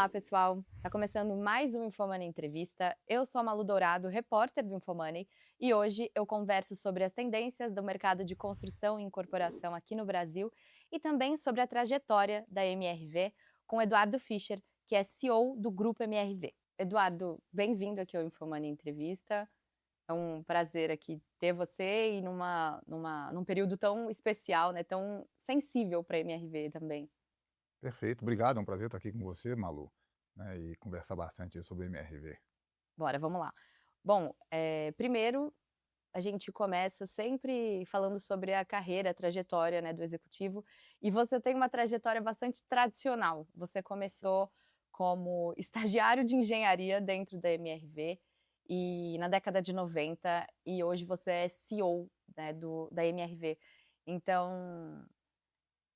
Olá, pessoal! Tá começando mais um Infomoney Entrevista. Eu sou a Malu Dourado, repórter do Infomoney, e hoje eu converso sobre as tendências do mercado de construção e incorporação aqui no Brasil e também sobre a trajetória da MRV com Eduardo Fischer, que é CEO do Grupo MRV. Eduardo, bem-vindo aqui ao Infomoney Entrevista. É um prazer aqui ter você e num período tão especial, né, tão sensível para a MRV também. Perfeito, obrigado, é um prazer estar aqui com você, Malu, né, e conversar bastante aí sobre MRV. Bora, vamos lá. Bom, primeiro a gente começa sempre falando sobre a carreira, a trajetória, né, do executivo, e você tem uma trajetória bastante tradicional. Você começou como estagiário de engenharia dentro da MRV e na década de 90 e hoje você é CEO, né, da MRV. Então,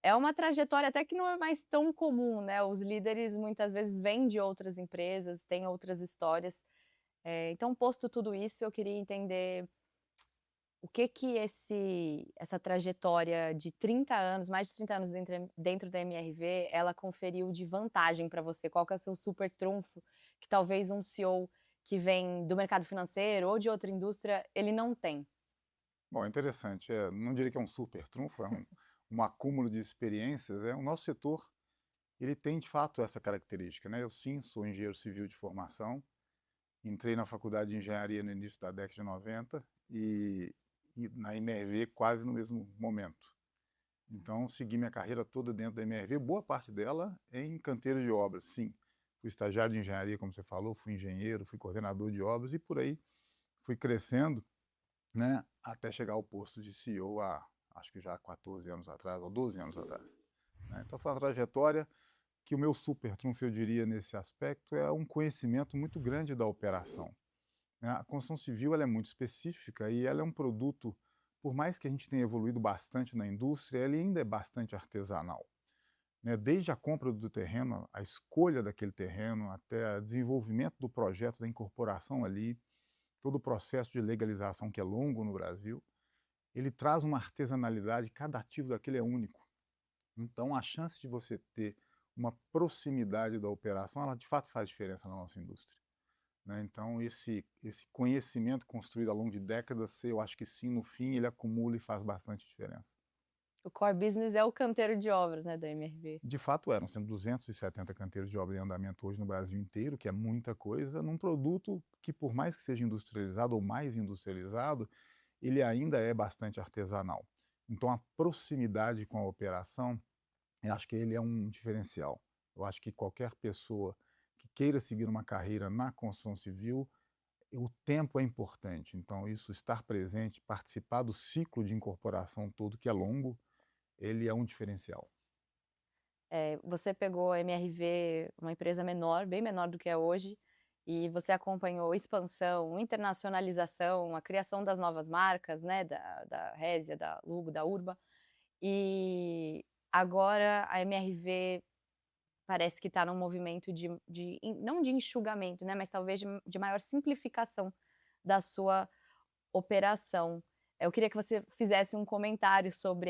é uma trajetória até que não é mais tão comum, né? Os líderes muitas vezes vêm de outras empresas, têm outras histórias. Então, posto tudo isso, eu queria entender o que que essa trajetória de 30 anos, mais de 30 anos dentro da MRV, ela conferiu de vantagem para você? Qual que é o seu super trunfo que talvez um CEO que vem do mercado financeiro ou de outra indústria, ele não tem? Bom, é interessante, não diria que é um super trunfo, um acúmulo de experiências, o nosso setor, ele tem de fato essa característica, né? Eu sim sou engenheiro civil de formação, entrei na faculdade de engenharia no início da década de 90 e na MRV quase no mesmo momento. Então, segui minha carreira toda dentro da MRV, boa parte dela em canteiro de obras, sim. Fui estagiário de engenharia, como você falou, fui engenheiro, fui coordenador de obras e por aí fui crescendo, né, até chegar ao posto de CEO há, acho que já há 14 anos atrás, ou 12 anos atrás, né. Então foi uma trajetória que o meu super trunfo, eu diria, nesse aspecto, é um conhecimento muito grande da operação, né. A construção civil ela é muito específica e ela é um produto, por mais que a gente tenha evoluído bastante na indústria, ele ainda é bastante artesanal, né. Desde a compra do terreno, a escolha daquele terreno, até o desenvolvimento do projeto, da incorporação ali, todo o processo de legalização que é longo no Brasil, ele traz uma artesanalidade, cada ativo daquele é único. Então a chance de você ter uma proximidade da operação, ela de fato faz diferença na nossa indústria, né. Então esse conhecimento construído ao longo de décadas, eu acho que sim, no fim ele acumula e faz bastante diferença. O core business é o canteiro de obras, né, da MRV. De fato nós temos 270 canteiros de obra em andamento hoje no Brasil inteiro, que é muita coisa, num produto que por mais que seja industrializado ou mais industrializado, ele ainda é bastante artesanal. Então a proximidade com a operação, eu acho que ele é um diferencial. Eu acho que qualquer pessoa que queira seguir uma carreira na construção civil, o tempo é importante. Então isso, estar presente, participar do ciclo de incorporação todo, que é longo, ele é um diferencial. Você pegou a MRV, uma empresa menor, bem menor do que é hoje, e você acompanhou expansão, internacionalização, a criação das novas marcas, né, da Resia, da Lugo, da Urba, e agora a MRV parece que está num movimento não de enxugamento, né, mas talvez de maior simplificação da sua operação. Eu queria que você fizesse um comentário sobre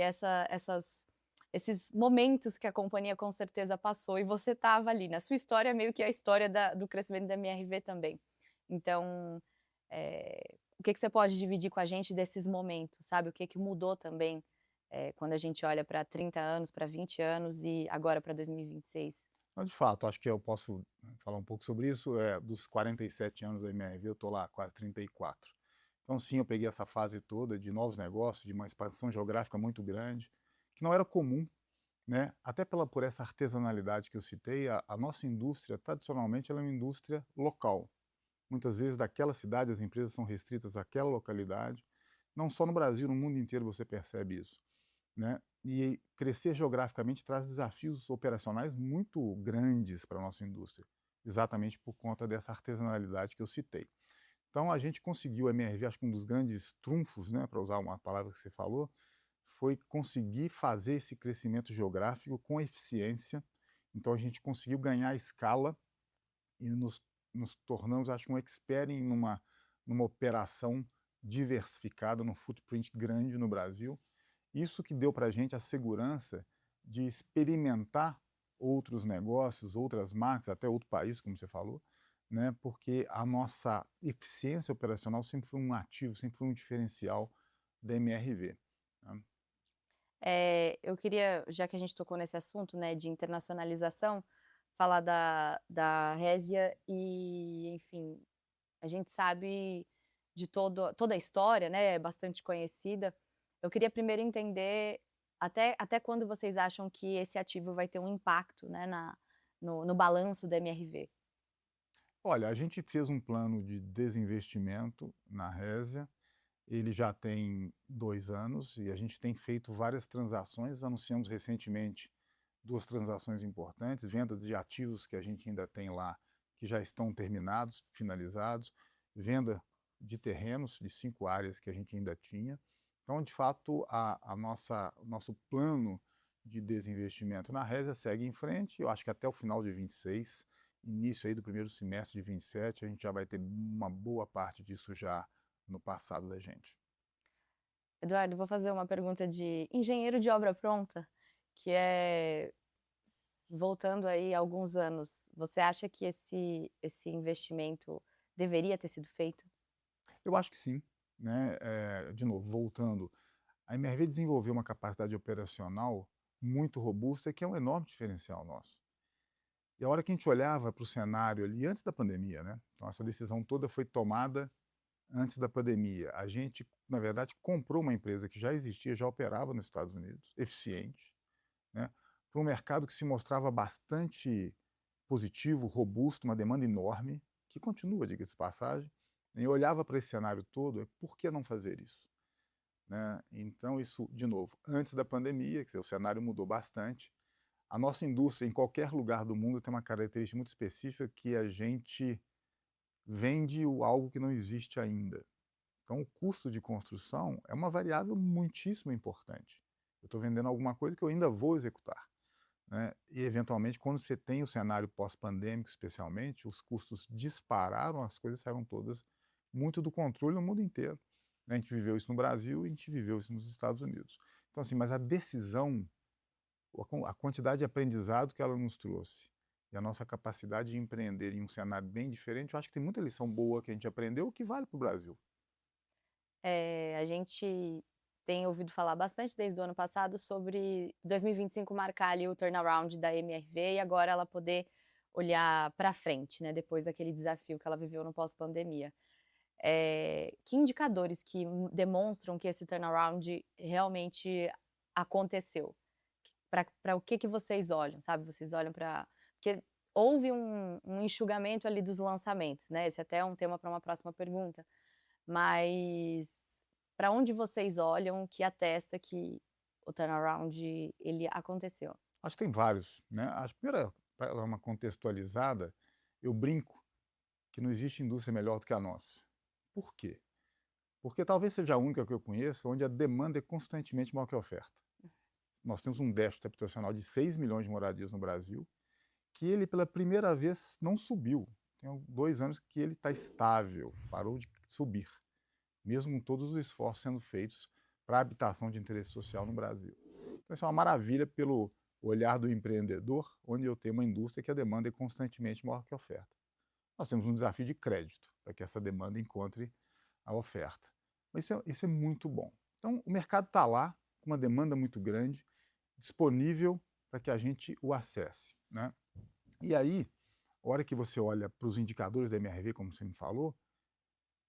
esses momentos que a companhia com certeza passou e você estava ali, na sua história meio que a história do crescimento da MRV também. Então, o que que você pode dividir com a gente desses momentos, sabe? O que que mudou também, quando a gente olha para 30 anos, para 20 anos e agora para 2026? Mas, de fato, acho que eu posso falar um pouco sobre isso. Dos 47 anos da MRV, eu estou lá há quase 34. Então, sim, eu peguei essa fase toda de novos negócios, de uma expansão geográfica muito grande, que não era comum, né? Até por essa artesanalidade que eu citei, a nossa indústria, tradicionalmente, ela é uma indústria local. Muitas vezes, daquela cidade, as empresas são restritas àquela localidade. Não só no Brasil, no mundo inteiro você percebe isso, né? E crescer geograficamente traz desafios operacionais muito grandes para a nossa indústria, exatamente por conta dessa artesanalidade que eu citei. Então a gente conseguiu, a MRV, acho que um dos grandes trunfos, né, para usar uma palavra que você falou, foi conseguir fazer esse crescimento geográfico com eficiência. Então a gente conseguiu ganhar escala e nos tornamos, acho que um expert em numa operação diversificada, num footprint grande no Brasil. Isso que deu para a gente a segurança de experimentar outros negócios, outras marcas, até outro país, como você falou, né, porque a nossa eficiência operacional sempre foi um ativo, sempre foi um diferencial da MRV, né. Eu queria, já que a gente tocou nesse assunto, né, de internacionalização, falar da Resia e, enfim, a gente sabe de toda a história, né, é bastante conhecida. Eu queria primeiro entender até quando vocês acham que esse ativo vai ter um impacto, né, no balanço da MRV? Olha, a gente fez um plano de desinvestimento na Resia, ele já tem 2 anos e a gente tem feito várias transações, anunciamos recentemente 2 transações importantes, venda de ativos que a gente ainda tem lá, que já estão terminados, finalizados, venda de terrenos de 5 áreas que a gente ainda tinha. Então, de fato, o nosso plano de desinvestimento na Resia segue em frente, eu acho que até o final de 26, início aí do primeiro semestre de 27, a gente já vai ter uma boa parte disso já no passado da gente. Eduardo, vou fazer uma pergunta de engenheiro de obra pronta, que é, voltando aí alguns anos, você acha que esse investimento deveria ter sido feito? Eu acho que sim, né, de novo, voltando, a MRV desenvolveu uma capacidade operacional muito robusta, que é um enorme diferencial nosso. E a hora que a gente olhava para o cenário ali antes da pandemia, né, então essa decisão toda foi tomada antes da pandemia. A gente, na verdade, comprou uma empresa que já existia, já operava nos Estados Unidos, eficiente, né, para um mercado que se mostrava bastante positivo, robusto, uma demanda enorme, que continua, diga-se de passagem. E eu olhava para esse cenário todo, por que não fazer isso? Né? Então, isso, de novo, antes da pandemia, quer dizer, o cenário mudou bastante. A nossa indústria, em qualquer lugar do mundo, tem uma característica muito específica que a gente vende algo que não existe ainda. Então, o custo de construção é uma variável muitíssimo importante. Eu estou vendendo alguma coisa que eu ainda vou executar. Né? E, eventualmente, quando você tem o cenário pós-pandêmico, especialmente, os custos dispararam, as coisas saíram todas muito do controle no mundo inteiro. Né? A gente viveu isso no Brasil e a gente viveu isso nos Estados Unidos. Então, assim, mas a decisão, a quantidade de aprendizado que ela nos trouxe e a nossa capacidade de empreender em um cenário bem diferente, eu acho que tem muita lição boa que a gente aprendeu que vale para o Brasil. A gente tem ouvido falar bastante desde o ano passado sobre 2025 marcar ali o turnaround da MRV e agora ela poder olhar para frente, né, depois daquele desafio que ela viveu no pós-pandemia. Que indicadores que demonstram que esse turnaround realmente aconteceu? Para o que que vocês olham, sabe? Vocês olham para porque houve um enxugamento ali dos lançamentos, né, esse até é um tema para uma próxima pergunta, mas para onde vocês olham que atesta que o turnaround ele aconteceu? Acho que tem vários. Né? A primeira, para dar uma contextualizada, eu brinco que não existe indústria melhor do que a nossa. Por quê? Porque talvez seja a única que eu conheço onde a demanda é constantemente maior que a oferta. Nós temos um déficit habitacional de 6 milhões de moradias no Brasil, que ele pela primeira vez não subiu. Tem 2 anos que ele está estável, parou de subir, mesmo com todos os esforços sendo feitos para a habitação de interesse social no Brasil. Então isso é uma maravilha pelo olhar do empreendedor, onde eu tenho uma indústria que a demanda é constantemente maior que a oferta. Nós temos um desafio de crédito para que essa demanda encontre a oferta. Mas isso é muito bom. Então, o mercado está lá, com uma demanda muito grande, disponível para que a gente o acesse. Né? E aí, a hora que você olha para os indicadores da MRV, como você me falou,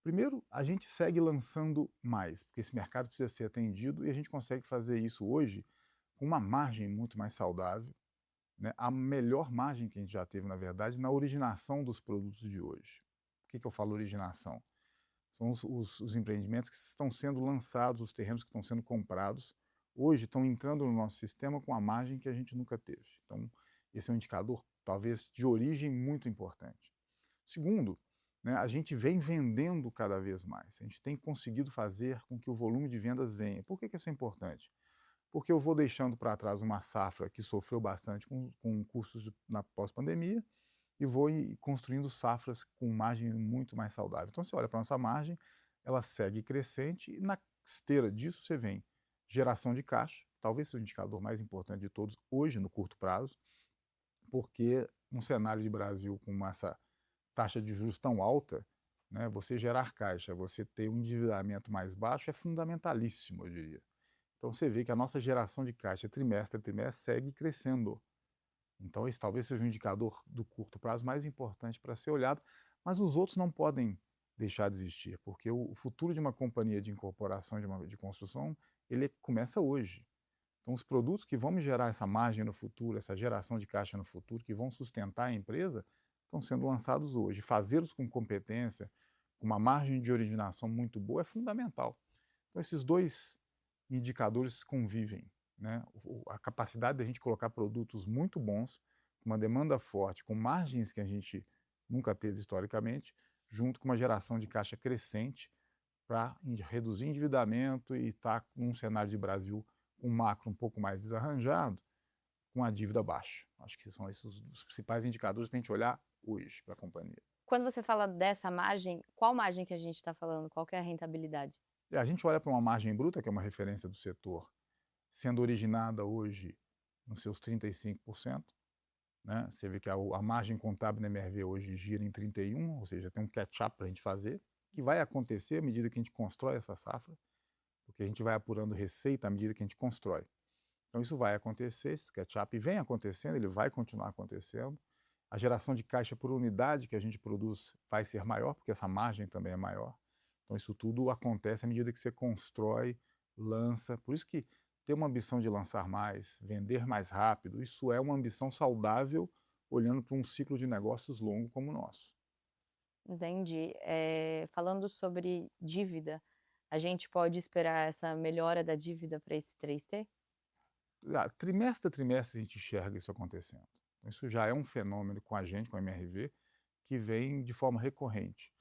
primeiro, a gente segue lançando mais, porque esse mercado precisa ser atendido e a gente consegue fazer isso hoje com uma margem muito mais saudável, né? A melhor margem que a gente já teve, na verdade, na originação dos produtos de hoje. Por que eu falo originação? São os empreendimentos que estão sendo lançados, os terrenos que estão sendo comprados, hoje estão entrando no nosso sistema com a margem que a gente nunca teve. Então, esse é um indicador, talvez, de origem muito importante. Segundo, né, a gente vem vendendo cada vez mais. A gente tem conseguido fazer com que o volume de vendas venha. Por que isso é importante? Porque eu vou deixando para trás uma safra que sofreu bastante com custos na pós-pandemia e vou construindo safras com margem muito mais saudável. Então, você olha para a nossa margem, ela segue crescente e na esteira disso você vem geração de caixa, talvez seja o indicador mais importante de todos hoje no curto prazo, porque um cenário de Brasil com essa taxa de juros tão alta, né, você gerar caixa, você ter um endividamento mais baixo é fundamentalíssimo, eu diria. Então você vê que a nossa geração de caixa trimestre a trimestre segue crescendo. Então esse talvez seja o indicador do curto prazo mais importante para ser olhado, mas os outros não podem deixar de existir, porque o futuro de uma companhia de incorporação, de construção, ele começa hoje. Então os produtos que vão me gerar essa margem no futuro, essa geração de caixa no futuro, que vão sustentar a empresa, estão sendo lançados hoje. Fazê-los com competência, com uma margem de originação muito boa, é fundamental. Então esses dois indicadores convivem, né? A capacidade da gente colocar produtos muito bons, com uma demanda forte, com margens que a gente nunca teve historicamente, junto com uma geração de caixa crescente para reduzir endividamento e estar num cenário de Brasil um macro um pouco mais desarranjado, com a dívida baixa. Acho que são esses os principais indicadores para a gente olhar hoje para a companhia. Quando você fala dessa margem, qual margem que a gente está falando? Qual que é a rentabilidade? E a gente olha para uma margem bruta, que é uma referência do setor, sendo originada hoje nos seus 35%, né? Você vê que a margem contábil na MRV hoje gira em 31%, ou seja, tem um catch-up para a gente fazer, que vai acontecer à medida que a gente constrói essa safra, porque a gente vai apurando receita à medida que a gente constrói. Então isso vai acontecer, esse catch-up vem acontecendo, ele vai continuar acontecendo. A geração de caixa por unidade que a gente produz vai ser maior, porque essa margem também é maior. Então isso tudo acontece à medida que você constrói, lança. Por isso que ter uma ambição de lançar mais, vender mais rápido, isso é uma ambição saudável, olhando para um ciclo de negócios longo como o nosso. Entendi. Falando sobre dívida, a gente pode esperar essa melhora da dívida para esse 3T? Trimestre a trimestre a gente enxerga isso acontecendo. Então, isso já é um fenômeno com a gente, com a MRV, que vem de forma recorrente.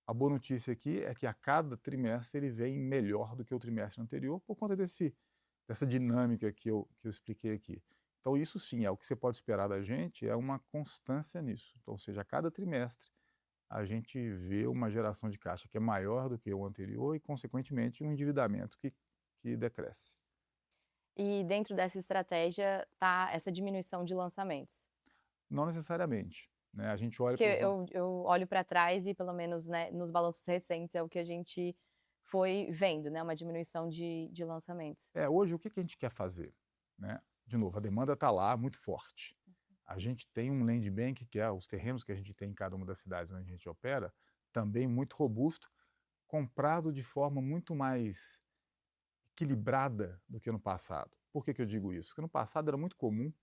A boa notícia aqui é que a cada trimestre ele vem melhor do que o trimestre anterior por conta dessa dinâmica que eu expliquei aqui. Então isso sim, é o que você pode esperar da gente, é uma constância nisso. Então, ou seja, a cada trimestre a gente vê uma geração de caixa que é maior do que o anterior e, consequentemente, um endividamento que decresce. E dentro dessa estratégia tá essa diminuição de lançamentos? Não necessariamente, né? A gente olha Porque para os eu olho para trás e pelo menos, né, nos balanços recentes é o que a gente foi vendo, né, uma diminuição de lançamentos. hoje o que a gente quer fazer, né? De novo, a demanda está lá muito forte. A gente tem um land bank, que é os terrenos que a gente tem em cada uma das cidades onde a gente opera, também muito robusto, comprado de forma muito mais equilibrada do que no passado. Por que eu digo isso? Porque no passado era muito comum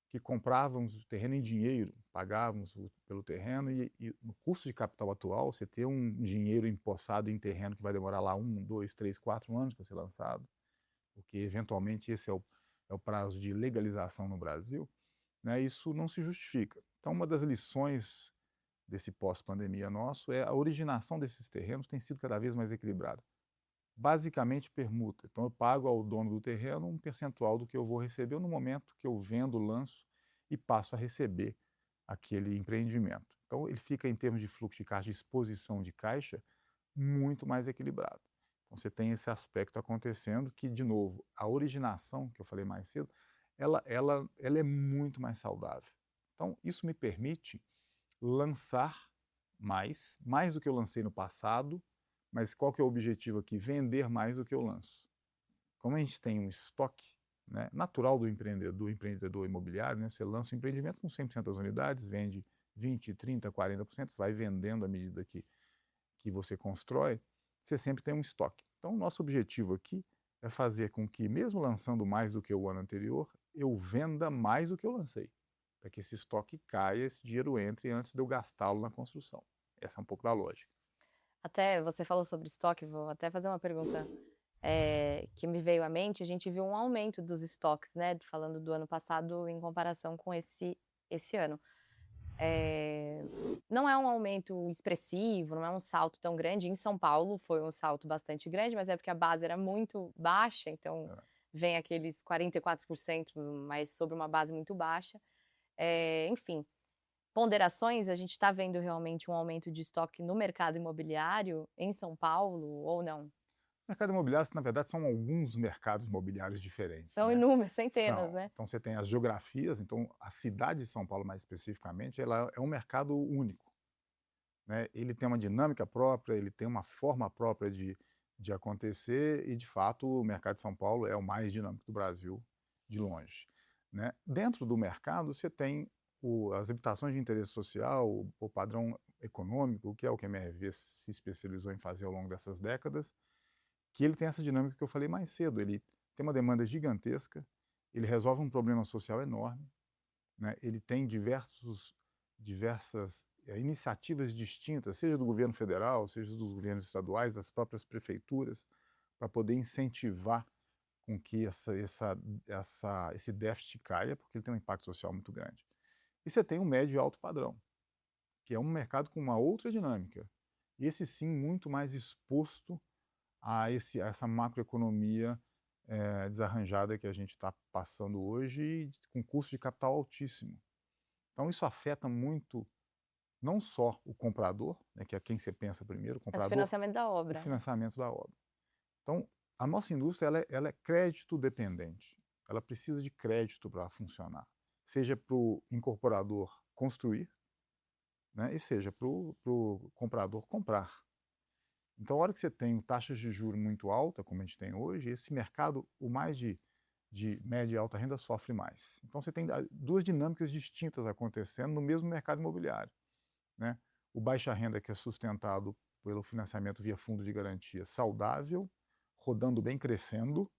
que comprávamos o terreno em dinheiro, pagávamos pelo terreno e no custo de capital atual, você ter um dinheiro empossado em terreno que vai demorar lá 1, 2, 3, 4 anos para ser lançado, porque eventualmente esse é o prazo de legalização no Brasil, né, isso não se justifica. Então, uma das lições desse pós-pandemia nosso é a originação desses terrenos tem sido cada vez mais equilibrada. Basicamente permuta. Então eu pago ao dono do terreno um percentual do que eu vou receber no momento que eu vendo, lanço e passo a receber aquele empreendimento. Então ele fica em termos de fluxo de caixa, de exposição de caixa, muito mais equilibrado. Então você tem esse aspecto acontecendo que, de novo, a originação, que eu falei mais cedo, ela é muito mais saudável. Então isso me permite lançar mais do que eu lancei no passado, mas qual que é o objetivo aqui? Vender mais do que eu lanço. Como a gente tem um estoque, né, natural do empreendedor imobiliário, né, você lança um empreendimento com 100% das unidades, vende 20, 30, 40%, vai vendendo à medida que você constrói, você sempre tem um estoque. Então, o nosso objetivo aqui é fazer com que, mesmo lançando mais do que o ano anterior, eu venda mais do que eu lancei, para que esse estoque caia, esse dinheiro entre antes de eu gastá-lo na construção. Essa é um pouco da lógica. Até você falou sobre estoque, vou até fazer uma pergunta, que me veio à mente, a gente viu um aumento dos estoques, né, falando do ano passado em comparação com esse ano. Não é um aumento expressivo, não é um salto tão grande, em São Paulo foi um salto bastante grande, mas é porque a base era muito baixa, então É. vem aqueles 44%, mas sobre uma base muito baixa. Enfim, ponderações, a gente está vendo realmente um aumento de estoque no mercado imobiliário em São Paulo ou não? Mercado imobiliário, na verdade, são alguns mercados imobiliários diferentes, São né? inúmeros, centenas, São. né? Então você tem as geografias, então a cidade de São Paulo, mais especificamente, ela é um mercado único, né? Ele tem uma dinâmica própria, ele tem uma forma própria de acontecer e, de fato, o mercado de São Paulo é o mais dinâmico do Brasil, de longe, né? Dentro do mercado, você tem as habitações de interesse social, o padrão econômico, que é o que a MRV se especializou em fazer ao longo dessas décadas, que ele tem essa dinâmica que eu falei mais cedo. Ele tem uma demanda gigantesca, ele resolve um problema social enorme, né? Ele tem diversas iniciativas distintas, seja do governo federal, seja dos governos estaduais, das próprias prefeituras, para poder incentivar com que esse déficit caia, porque ele tem um impacto social muito grande. E você tem o médio e alto padrão, que é um mercado com uma outra dinâmica. Esse sim muito mais exposto a essa macroeconomia desarranjada que a gente está passando hoje, e com custo de capital altíssimo. Então isso afeta muito não só o comprador, né, que é quem você pensa primeiro, o Mas o comprador, financiamento da o obra, né? financiamento da obra. Então, a nossa indústria ela é crédito dependente. Ela precisa de crédito para funcionar, seja para o incorporador construir, né, e seja para o comprador comprar. Então, a hora que você tem taxas de juros muito alta, como a gente tem hoje, esse mercado, o mais de média e alta renda, sofre mais. Então, você tem duas dinâmicas distintas acontecendo no mesmo mercado imobiliário, né? O baixa renda, que é sustentado pelo financiamento via fundo de garantia saudável, rodando bem, crescendo,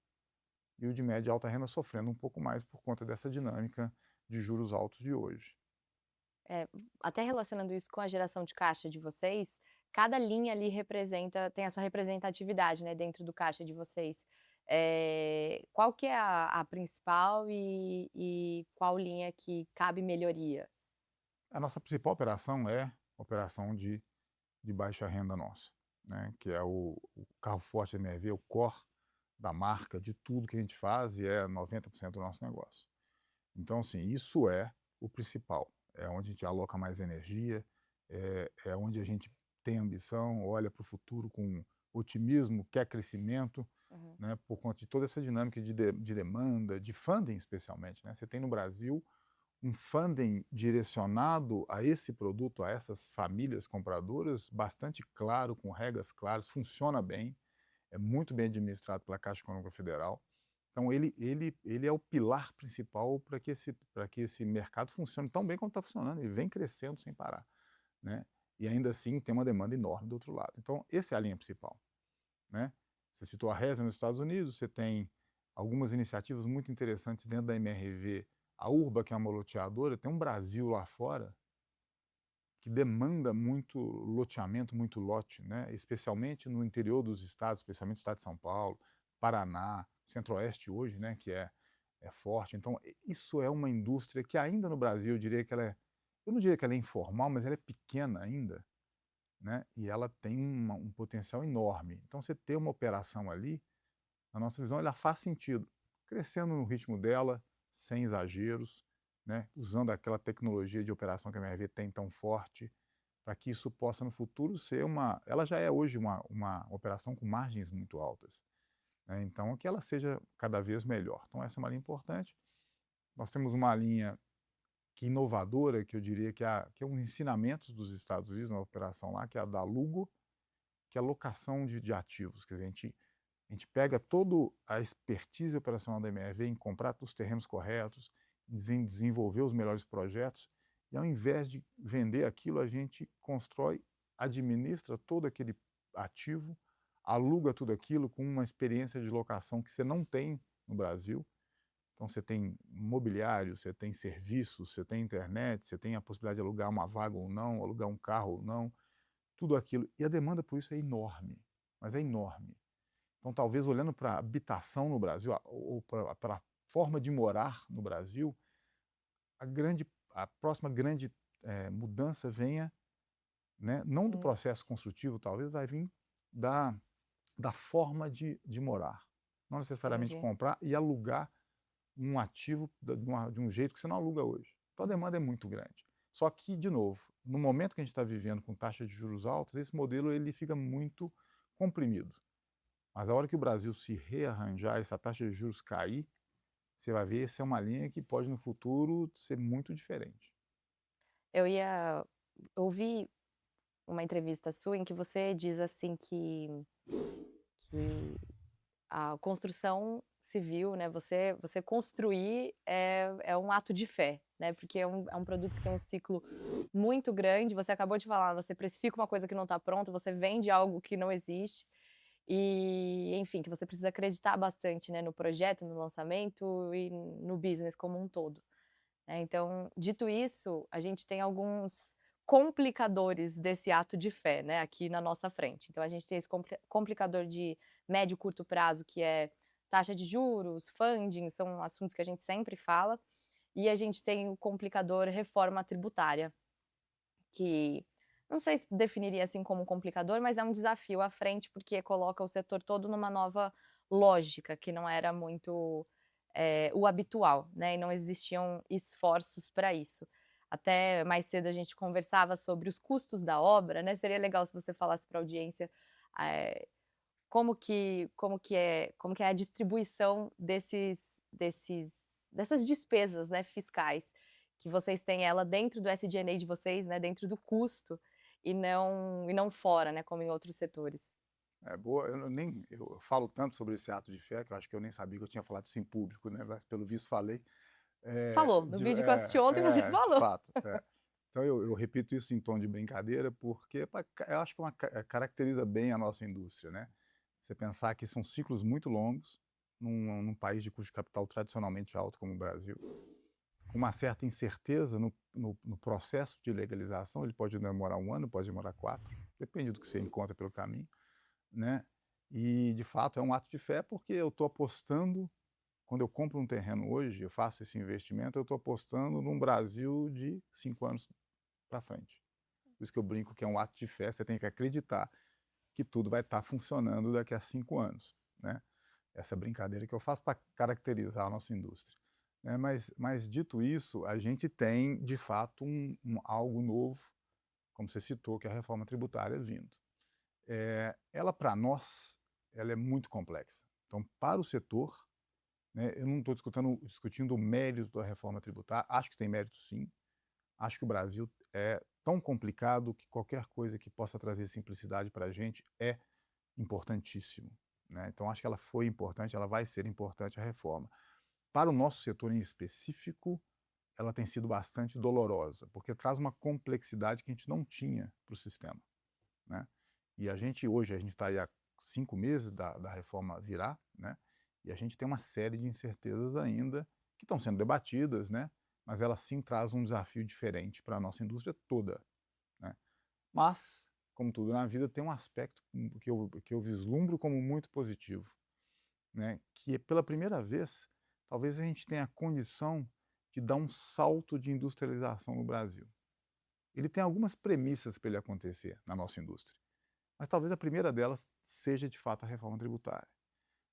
e o de média e alta renda sofrendo um pouco mais por conta dessa dinâmica de juros altos de hoje. É, até relacionando isso com a geração de caixa de vocês, cada linha ali tem a sua representatividade, né, dentro do caixa de vocês. Qual que é a principal e qual linha que cabe melhoria? A nossa principal operação é a operação de baixa renda nossa, né? Que é o carro forte da MRV, o core da marca, de tudo que a gente faz, e é 90% do nosso negócio. Então, assim, isso é o principal. É onde a gente aloca mais energia, é onde a gente tem ambição, olha para o futuro com otimismo, quer crescimento, Uhum. né, por conta de toda essa dinâmica de demanda, de funding especialmente, né? Você tem no Brasil um funding direcionado a esse produto, a essas famílias compradoras, bastante claro, com regras claras, funciona bem, é muito bem administrado pela Caixa Econômica Federal. Então, ele é o pilar principal para que esse mercado funcione tão bem como está funcionando. Ele vem crescendo sem parar, né? E ainda assim tem uma demanda enorme do outro lado. Então, essa é a linha principal, né? Você citou a Resa nos Estados Unidos, você tem algumas iniciativas muito interessantes dentro da MRV. A Urba, que é uma loteadora, tem um Brasil lá fora que demanda muito loteamento, muito lote, né? Especialmente no interior dos estados, especialmente o estado de São Paulo, Paraná, Centro-Oeste hoje, né? Que é forte. Então, isso é uma indústria que ainda no Brasil, eu diria que eu não diria que ela é informal, mas ela é pequena ainda, né? E ela tem um potencial enorme. Então, você ter uma operação ali, na nossa visão, ela faz sentido, crescendo no ritmo dela, sem exageros, né? Usando aquela tecnologia de operação que a MRV tem tão forte, para que isso possa no futuro ser ela já é hoje uma operação com margens muito altas, né? Então, que ela seja cada vez melhor. Então, essa é uma linha importante. Nós temos uma linha que inovadora, que eu diria que é um ensinamento dos Estados Unidos, uma operação lá, que é a da Lugo, que é a locação de ativos. Quer dizer, a gente pega toda a expertise operacional da MRV em comprar os terrenos corretos, desenvolver os melhores projetos, e ao invés de vender aquilo, a gente constrói, administra todo aquele ativo, aluga tudo aquilo com uma experiência de locação que você não tem no Brasil. Então você tem mobiliário, você tem serviços, você tem internet, você tem a possibilidade de alugar uma vaga ou não, alugar um carro ou não, tudo aquilo. E a demanda por isso é enorme, mas é enorme. Então, talvez olhando para a habitação no Brasil, ou para a forma de morar no Brasil, a próxima grande mudança venha, né, não do Hum, processo construtivo, talvez, vai vir da, da forma de morar. Não necessariamente entendi. comprar e alugar um ativo de um jeito que você não aluga hoje. Então, a demanda é muito grande. Só que, de novo, no momento que a gente está vivendo com taxa de juros altas, esse modelo ele fica muito comprimido. Mas a hora que o Brasil se rearranjar, essa taxa de juros cair, você vai ver, essa é uma linha que pode no futuro ser muito diferente. Eu ia ouvir uma entrevista sua em que você diz assim que a construção civil, né, você construir é um ato de fé, né, porque é um produto que tem um ciclo muito grande, você acabou de falar, você precifica uma coisa que não está pronta, você vende algo que não existe, e enfim, que você precisa acreditar bastante, né, no projeto, no lançamento e no business como um todo, né. Então, dito isso, a gente tem alguns complicadores desse ato de fé, né, aqui na nossa frente. Então a gente tem esse complicador de médio e curto prazo, que é taxa de juros, funding, são assuntos que a gente sempre fala, e a gente tem o complicador reforma tributária, que não sei se definiria assim como um complicador, mas é um desafio à frente, porque coloca o setor todo numa nova lógica, que não era muito o habitual, né? E não existiam esforços para isso. Até mais cedo a gente conversava sobre os custos da obra, né? Seria legal se você falasse para a audiência eh, como que é a distribuição dessas despesas, né, fiscais, que vocês têm ela dentro do SG&A de vocês, né, dentro do custo, e não fora, né, como em outros setores. É boa, eu falo tanto sobre esse ato de fé, que eu acho que eu nem sabia que eu tinha falado isso em público, né, mas pelo visto falei. Falou, no vídeo que eu assisti ontem você De falou. fato, é. Então eu repito isso em tom de brincadeira, porque eu acho que caracteriza bem a nossa indústria, né. Você pensar que são ciclos muito longos, num país de custo de capital tradicionalmente alto como o Brasil, com uma certa incerteza no processo de legalização, ele pode demorar 1 ano, pode demorar 4, depende do que você encontra pelo caminho, né. E de fato é um ato de fé, porque eu estou apostando quando eu compro um terreno hoje, eu faço esse investimento, eu estou apostando num Brasil de 5 anos para frente. Por isso que eu brinco que é um ato de fé, você tem que acreditar que tudo vai estar funcionando daqui a 5 anos, né. Essa brincadeira que eu faço para caracterizar a nossa indústria, né. Mas dito isso, a gente tem de fato algo novo, como você citou, que é a reforma tributária vindo. Ela para nós, ela é muito complexa. Então para o setor, né, eu não estou discutindo o mérito da reforma tributária, acho que tem mérito sim, acho que o Brasil é tão complicado que qualquer coisa que possa trazer simplicidade para a gente é importantíssimo, né. Então acho que ela foi importante, ela vai ser importante a reforma. Para o nosso setor em específico, ela tem sido bastante dolorosa, porque traz uma complexidade que a gente não tinha para o sistema, né. E a gente está aí há 5 meses da reforma virar, né, e a gente tem uma série de incertezas ainda que estão sendo debatidas, né, mas ela sim traz um desafio diferente para a nossa indústria toda, né. Mas, como tudo na vida, tem um aspecto que eu vislumbro como muito positivo, né, que é pela primeira vez, talvez a gente tenha a condição de dar um salto de industrialização no Brasil. Ele tem algumas premissas para ele acontecer na nossa indústria, mas talvez a primeira delas seja de fato a reforma tributária.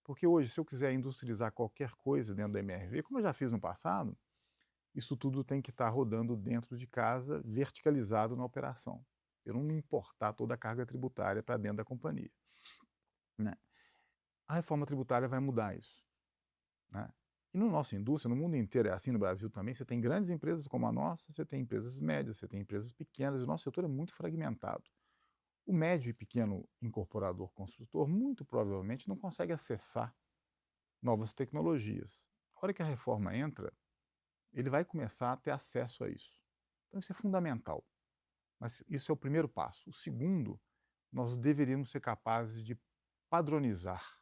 Porque hoje, se eu quiser industrializar qualquer coisa dentro da MRV, como eu já fiz no passado, isso tudo tem que estar rodando dentro de casa, verticalizado na operação. Eu não me importar toda a carga tributária para dentro da companhia, né. A reforma tributária vai mudar isso, né. E na nossa indústria, no mundo inteiro é assim, no Brasil também, você tem grandes empresas como a nossa, você tem empresas médias, você tem empresas pequenas, e o nosso setor é muito fragmentado. O médio e pequeno incorporador construtor muito provavelmente não consegue acessar novas tecnologias. A hora que a reforma entra, ele vai começar a ter acesso a isso. Então isso é fundamental. Mas isso é o primeiro passo. O segundo, nós deveríamos ser capazes de padronizar,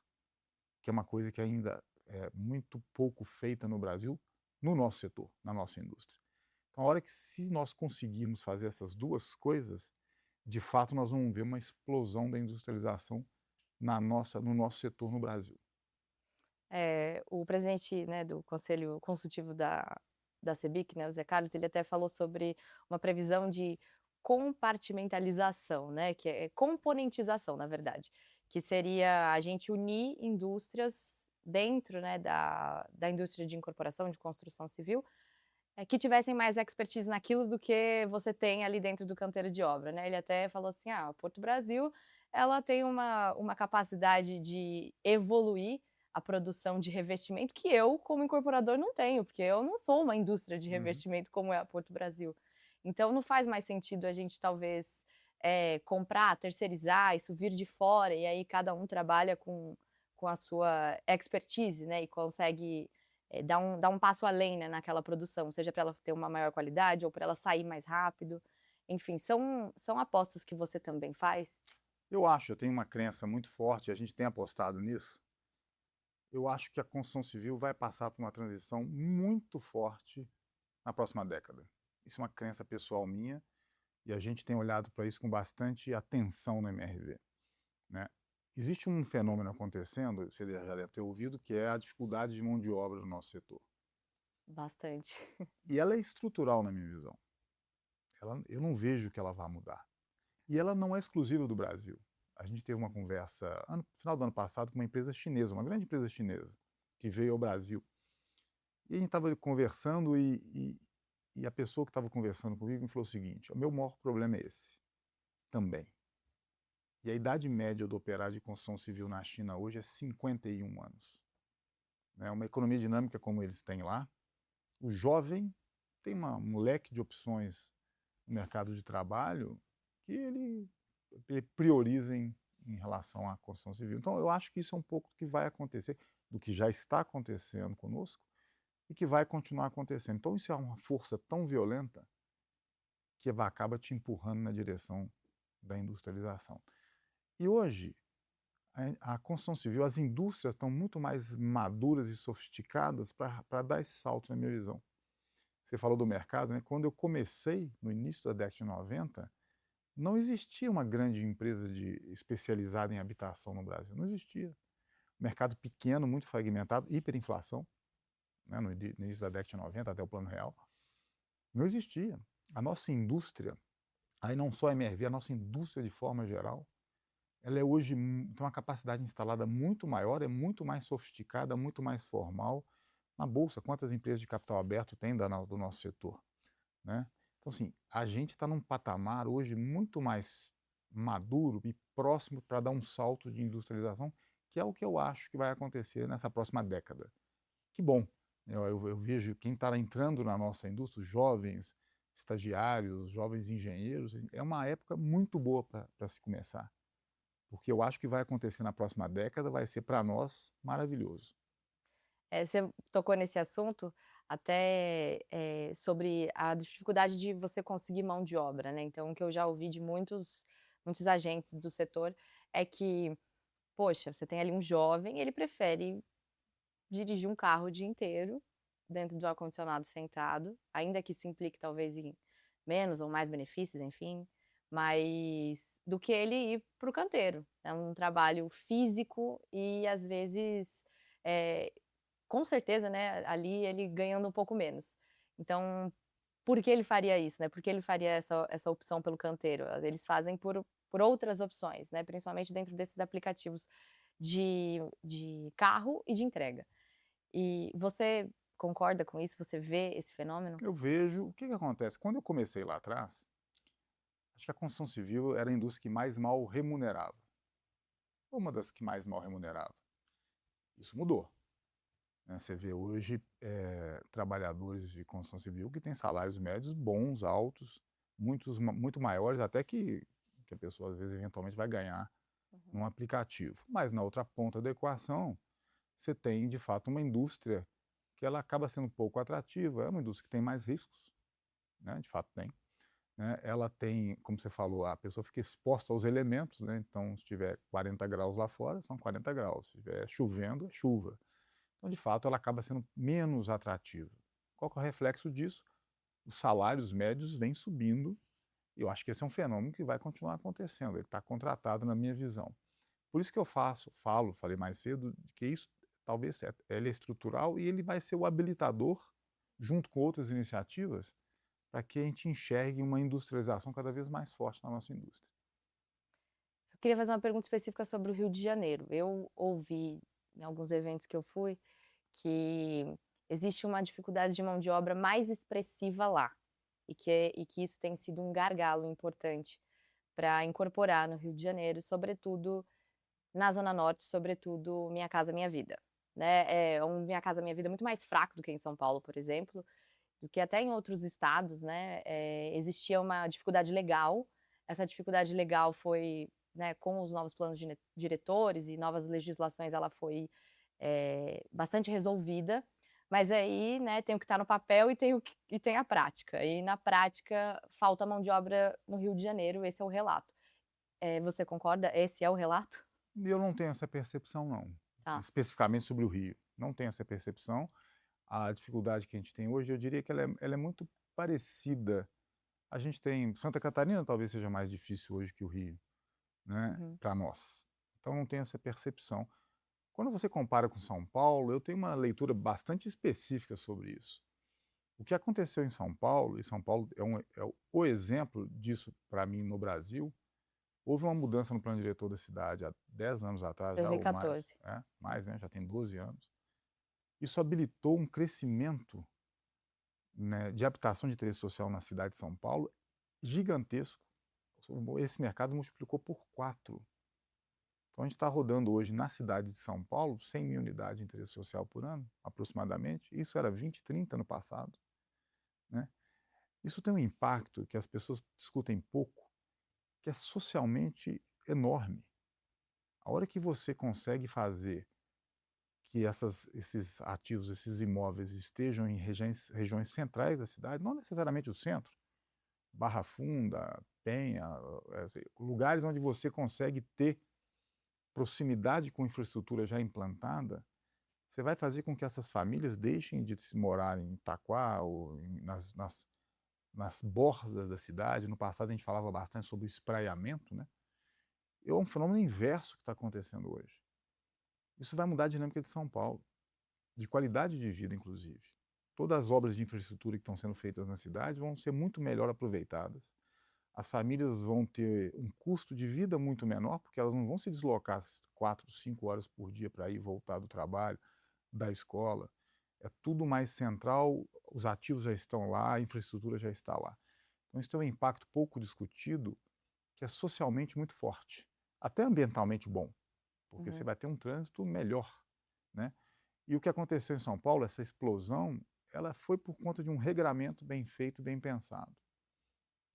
que é uma coisa que ainda é muito pouco feita no Brasil, no nosso setor, na nossa indústria. Então, a hora que se nós conseguirmos fazer essas duas coisas, de fato nós vamos ver uma explosão da industrialização no nosso setor no Brasil. O presidente, né, do Conselho Consultivo da CEBIC, né, o Zé Carlos, ele até falou sobre uma previsão de compartimentalização, né, que é componentização, na verdade, que seria a gente unir indústrias dentro, né, da indústria de incorporação, de construção civil, que tivessem mais expertise naquilo do que você tem ali dentro do canteiro de obra, né. Ele até falou assim: "Ah, o Porto Brasil ela tem uma capacidade de evoluir a produção de revestimento que eu, como incorporador, não tenho, porque eu não sou uma indústria de Uhum. revestimento como é a Porto Brasil. Então não faz mais sentido a gente talvez, comprar, terceirizar, isso vir de fora, e aí cada um trabalha com a sua expertise, né, e consegue, dar um passo além, né, naquela produção, seja para ela ter uma maior qualidade ou para ela sair mais rápido. Enfim, são apostas que você também faz? Eu tenho uma crença muito forte, a gente tem apostado nisso. Eu acho que a construção civil vai passar por uma transição muito forte na próxima década. Isso é uma crença pessoal minha e a gente tem olhado para isso com bastante atenção no MRV, né. Existe um fenômeno acontecendo, você já deve ter ouvido, que é a dificuldade de mão de obra no nosso setor. Bastante. E ela é estrutural na minha visão. Eu não vejo que ela vá mudar. E ela não é exclusiva do Brasil. A gente teve uma conversa final do ano passado com uma empresa chinesa, uma grande empresa chinesa, que veio ao Brasil. E a gente estava conversando e a pessoa que estava conversando comigo me falou o seguinte: o meu maior problema é esse, também. E a idade média do operário de construção civil na China hoje é 51 anos. Né? Uma economia dinâmica como eles têm lá, o jovem tem um leque de opções no mercado de trabalho que ele prioriza em relação à construção civil. Então, eu acho que isso é um pouco do que vai acontecer, do que já está acontecendo conosco e que vai continuar acontecendo. Então, isso é uma força tão violenta que acaba te empurrando na direção da industrialização. E hoje, a construção civil, as indústrias estão muito mais maduras e sofisticadas para dar esse salto, na minha visão. Você falou do mercado, né? Quando eu comecei, no início da década de 90, não existia uma grande empresa especializada em habitação no Brasil, não existia. Mercado pequeno, muito fragmentado, hiperinflação, né? No início da década de 90, até o Plano Real, não existia. A nossa indústria, aí não só a MRV, a nossa indústria de forma geral, ela é hoje tem uma capacidade instalada muito maior, é muito mais sofisticada, muito mais formal. Na Bolsa, quantas empresas de capital aberto tem do nosso setor? Né? Então, assim, a gente está num patamar hoje muito mais maduro e próximo para dar um salto de industrialização, que é o que eu acho que vai acontecer nessa próxima década. Que bom! Eu vejo quem está entrando na nossa indústria, os jovens estagiários, jovens engenheiros, é uma época muito boa para se começar. Porque eu acho que vai acontecer na próxima década, vai ser para nós maravilhoso. Você tocou nesse assunto até, sobre a dificuldade de você conseguir mão de obra, né, então o que eu já ouvi de muitos agentes do setor é que, poxa, você tem ali um jovem, ele prefere dirigir um carro o dia inteiro, dentro do ar-condicionado sentado, ainda que isso implique talvez em menos ou mais benefícios, enfim, mas do que ele ir para o canteiro. É um trabalho físico e às vezes, eh, com certeza, né, ali ele ganhando um pouco menos. Então, por que ele faria isso, né, por que ele faria essa opção pelo canteiro? Eles fazem por outras opções, né, principalmente dentro desses aplicativos de carro e de entrega. E você concorda com isso? Você vê esse fenômeno? Eu vejo, o que que acontece? Quando eu comecei lá atrás, acho que a construção civil era a indústria que mais mal remunerava. Uma das que mais mal remunerava. Isso mudou. Né? Você vê hoje trabalhadores de construção civil que têm salários médios bons, altos, muito maiores até que a pessoa às vezes eventualmente vai ganhar Uhum. num aplicativo. Mas na outra ponta da equação, você tem de fato uma indústria que ela acaba sendo pouco atrativa, é uma indústria que tem mais riscos, né? De fato tem. Né? Ela tem, como você falou, a pessoa fica exposta aos elementos, né? Então se tiver 40 graus lá fora, são 40 graus, se estiver chovendo, é chuva. Então, de fato, ela acaba sendo menos atrativa. Qual que é o reflexo disso? Os salários médios vêm subindo, e eu acho que esse é um fenômeno que vai continuar acontecendo, ele está contratado na minha visão. Por isso que eu falei mais cedo, que isso talvez ele é estrutural e ele vai ser o habilitador, junto com outras iniciativas, para que a gente enxergue uma industrialização cada vez mais forte na nossa indústria. Eu queria fazer uma pergunta específica sobre o Rio de Janeiro. Eu ouvi em alguns eventos que eu fui que existe uma dificuldade de mão de obra mais expressiva lá e que isso tem sido um gargalo importante para incorporar no Rio de Janeiro, sobretudo na Zona Norte, sobretudo Minha Casa Minha Vida, né. Minha Casa Minha Vida é muito mais fraco do que em São Paulo, por exemplo, do que até em outros estados, né. Existia uma dificuldade legal, essa dificuldade legal foi, né, com os novos planos diretores e novas legislações, ela foi, bastante resolvida, mas aí, né, tem o que está no papel e tem a prática, e na prática falta mão de obra no Rio de Janeiro, esse é o relato. Você concorda? Esse é o relato? E eu não tenho essa percepção não, Tá. especificamente sobre o Rio, não tenho essa percepção. A dificuldade que a gente tem hoje, eu diria que ela é muito parecida. A gente tem Santa Catarina talvez seja mais difícil hoje que o Rio, né, Uhum. para nós. Então não tenho essa percepção. Quando você compara com São Paulo, eu tenho uma leitura bastante específica sobre isso. O que aconteceu em São Paulo, e São Paulo o exemplo disso para mim no Brasil, houve uma mudança no plano diretor da cidade há 10 anos atrás, já ou mais, 2014. mais, né, já tem 12 anos. Isso habilitou um crescimento, né, de habitação de interesse social na cidade de São Paulo gigantesco. Esse mercado multiplicou por 4. Então a gente está rodando hoje na cidade de São Paulo 100.000 unidades de interesse social por ano, aproximadamente. Isso era 20, 30 no passado, né? Isso tem um impacto que as pessoas discutem pouco, que é socialmente enorme. A hora que você consegue fazer que esses ativos, esses imóveis estejam em regiões centrais da cidade, não necessariamente o centro, Barra Funda, Penha, assim, lugares onde você consegue ter proximidade com infraestrutura já implantada, você vai fazer com que essas famílias deixem de se morar em Itaquá ou nas bordas da cidade. No passado a gente falava bastante sobre o espraiamento, né? É um fenômeno inverso que está acontecendo hoje. Isso vai mudar a dinâmica de São Paulo, de qualidade de vida, inclusive. Todas as obras de infraestrutura que estão sendo feitas na cidade vão ser muito melhor aproveitadas. As famílias vão ter um custo de vida muito menor, porque elas não vão se deslocar 4, 5 horas por dia para ir e voltar do trabalho, da escola. É tudo mais central, os ativos já estão lá, a infraestrutura já está lá. Então isso tem um impacto pouco discutido, que é socialmente muito forte, até ambientalmente bom, porque você Uhum. vai ter um trânsito melhor, né? E o que aconteceu em São Paulo, essa explosão, ela foi por conta de um regramento bem feito, bem pensado.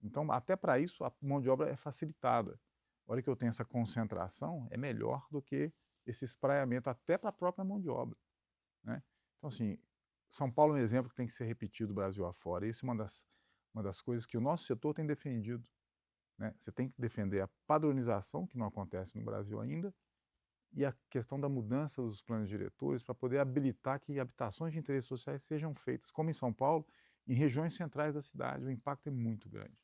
Então, até para isso, a mão de obra é facilitada. A hora que eu tenho essa concentração, é melhor do que esse espraiamento, até para a própria mão de obra, né? Então, assim, São Paulo é um exemplo que tem que ser repetido Brasil afora. Isso é uma das coisas que o nosso setor tem defendido, né? Você tem que defender a padronização, que não acontece no Brasil ainda, e a questão da mudança dos planos diretores para poder habilitar que habitações de interesses sociais sejam feitas, como em São Paulo, em regiões centrais da cidade. O impacto é muito grande.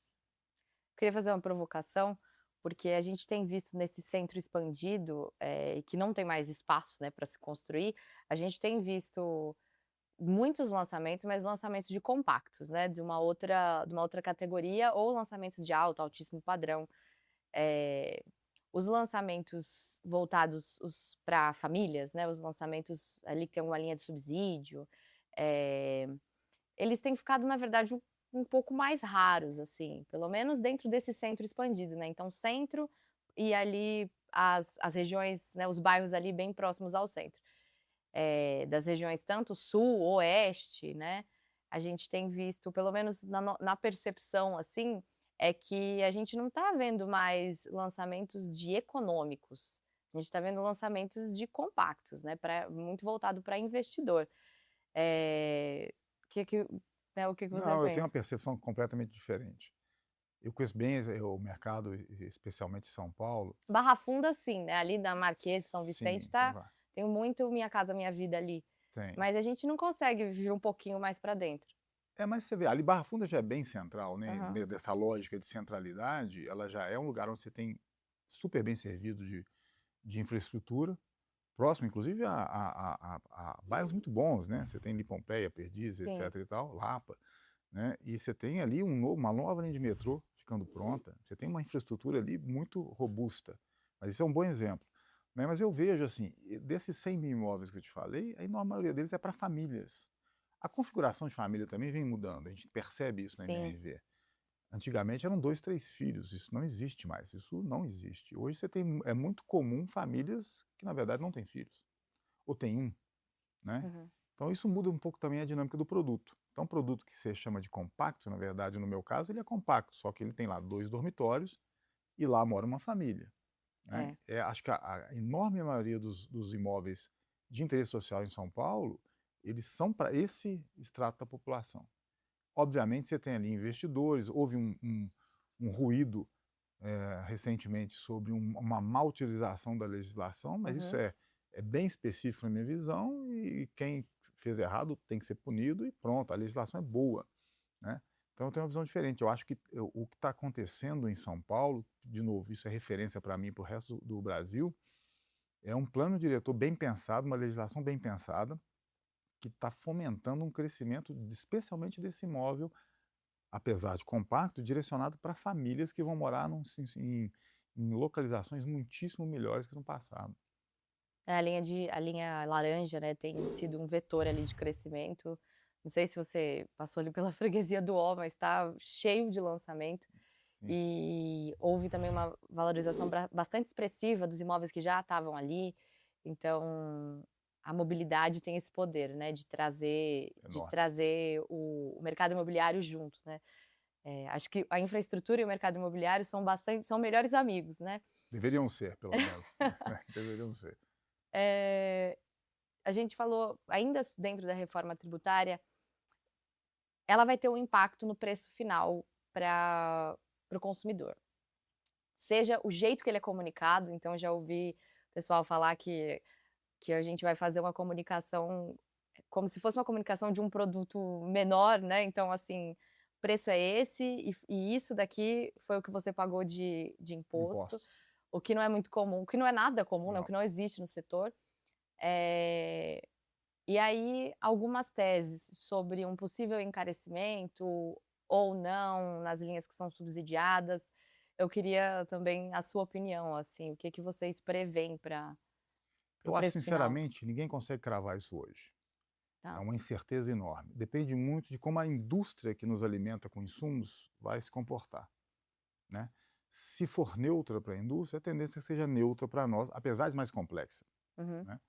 Queria fazer uma provocação, porque a gente tem visto nesse centro expandido, e que não tem mais espaço, né, para se construir, a gente tem visto muitos lançamentos, mas lançamentos de compactos, né, de uma outra categoria ou lançamentos de alto, altíssimo padrão. Eh, os lançamentos voltados para famílias, né, os lançamentos ali que tem uma linha de subsídio, eh eles têm ficado, na verdade, um pouco mais raros, assim, pelo menos dentro desse centro expandido, né, então centro e ali as regiões, né, os bairros ali bem próximos ao centro. Das regiões tanto sul, oeste, né, a gente tem visto, pelo menos na percepção, assim, é que a gente não está vendo mais lançamentos de econômicos, a gente está vendo lançamentos de compactos, né, muito voltado para investidor. Que né, o que que você Não, eu tenho uma pensa? percepção completamente diferente. Eu conheço bem o mercado, especialmente em São Paulo. Barra Funda sim, né, ali da Marquês, São Vicente Sim, tem, tá tem muito Minha Casa Minha Vida ali, tem. mas a gente não consegue vir um pouquinho mais pra dentro. Mas você vê, ali Barra Funda já é bem central, né? Aham, Dessa lógica de centralidade, ela já é um lugar onde você tem super bem servido de infraestrutura, próximo, inclusive, a bairros muito bons, né? Você tem ali Pompeia, Perdizes, sim. etc e tal, Lapa, né? E você tem ali uma nova linha de metrô ficando pronta, você tem uma infraestrutura ali muito robusta, mas isso é um bom exemplo, né? Mas eu vejo, assim, desses 100.000 imóveis que eu te falei, a enorme maioria deles é para famílias. A configuração de família também vem mudando, a gente percebe isso na Sim. MRV. Antigamente eram 2, 3 filhos, isso não existe mais, isso não existe. Hoje você tem é muito comum famílias que na verdade não têm filhos, ou tem um, né. Uhum. Então isso muda um pouco também a dinâmica do produto. Então, um produto que você chama de compacto, na verdade, no meu caso, ele é compacto, só que ele tem lá 2 dormitórios e lá mora uma família, né. É. Acho que a enorme maioria dos imóveis de interesse social em São Paulo, eles são para esse extrato da população. Obviamente você tem ali investidores, houve um ruído, recentemente sobre uma má utilização da legislação, mas isso Uhum. é bem específico na minha visão e quem fez errado tem que ser punido e pronto, a legislação é boa, né. Então eu tenho uma visão diferente, eu acho que o que está acontecendo em São Paulo, de novo, isso é referência para mim e para o resto do Brasil, é um plano diretor bem pensado, uma legislação bem pensada, que está fomentando um crescimento especialmente desse imóvel, apesar de compacto, direcionado para famílias que vão morar em localizações muitíssimo melhores que no passado. É, a linha laranja, né, tem sido um vetor ali de crescimento. Não sei se você passou ali pela freguesia do Ó, mas está cheio de lançamento. Sim, E houve também uma valorização bastante expressiva dos imóveis que já estavam ali. Então, a mobilidade tem esse poder, né, de enorme. trazer o mercado imobiliário junto, né. Acho que a infraestrutura e o mercado imobiliário são melhores amigos, né. Deveriam ser, pelo menos, né, deveriam ser. Eh, a gente falou ainda dentro da reforma tributária, ela vai ter um impacto no preço final para o consumidor. Seja o jeito que ele é comunicado, então já ouvi o pessoal falar que a gente vai fazer uma comunicação como se fosse uma comunicação de um produto menor, né, então assim, o preço é esse e isso daqui foi o que você pagou de imposto, Impostos, o que não é muito comum, o que não é nada comum, né, o não. que não existe no setor. Eh, e aí algumas teses sobre um possível encarecimento ou não nas linhas que são subsidiadas, eu queria também a sua opinião, assim, o que que vocês prevêem para o Eu acho preço final? sinceramente, ninguém consegue cravar isso hoje. É Tá. uma incerteza enorme. Depende muito de como a indústria que nos alimenta com insumos vai se comportar, né. Se for neutra para a indústria, a tendência é que seja neutra para nós, apesar de mais complexa, Uhum, né,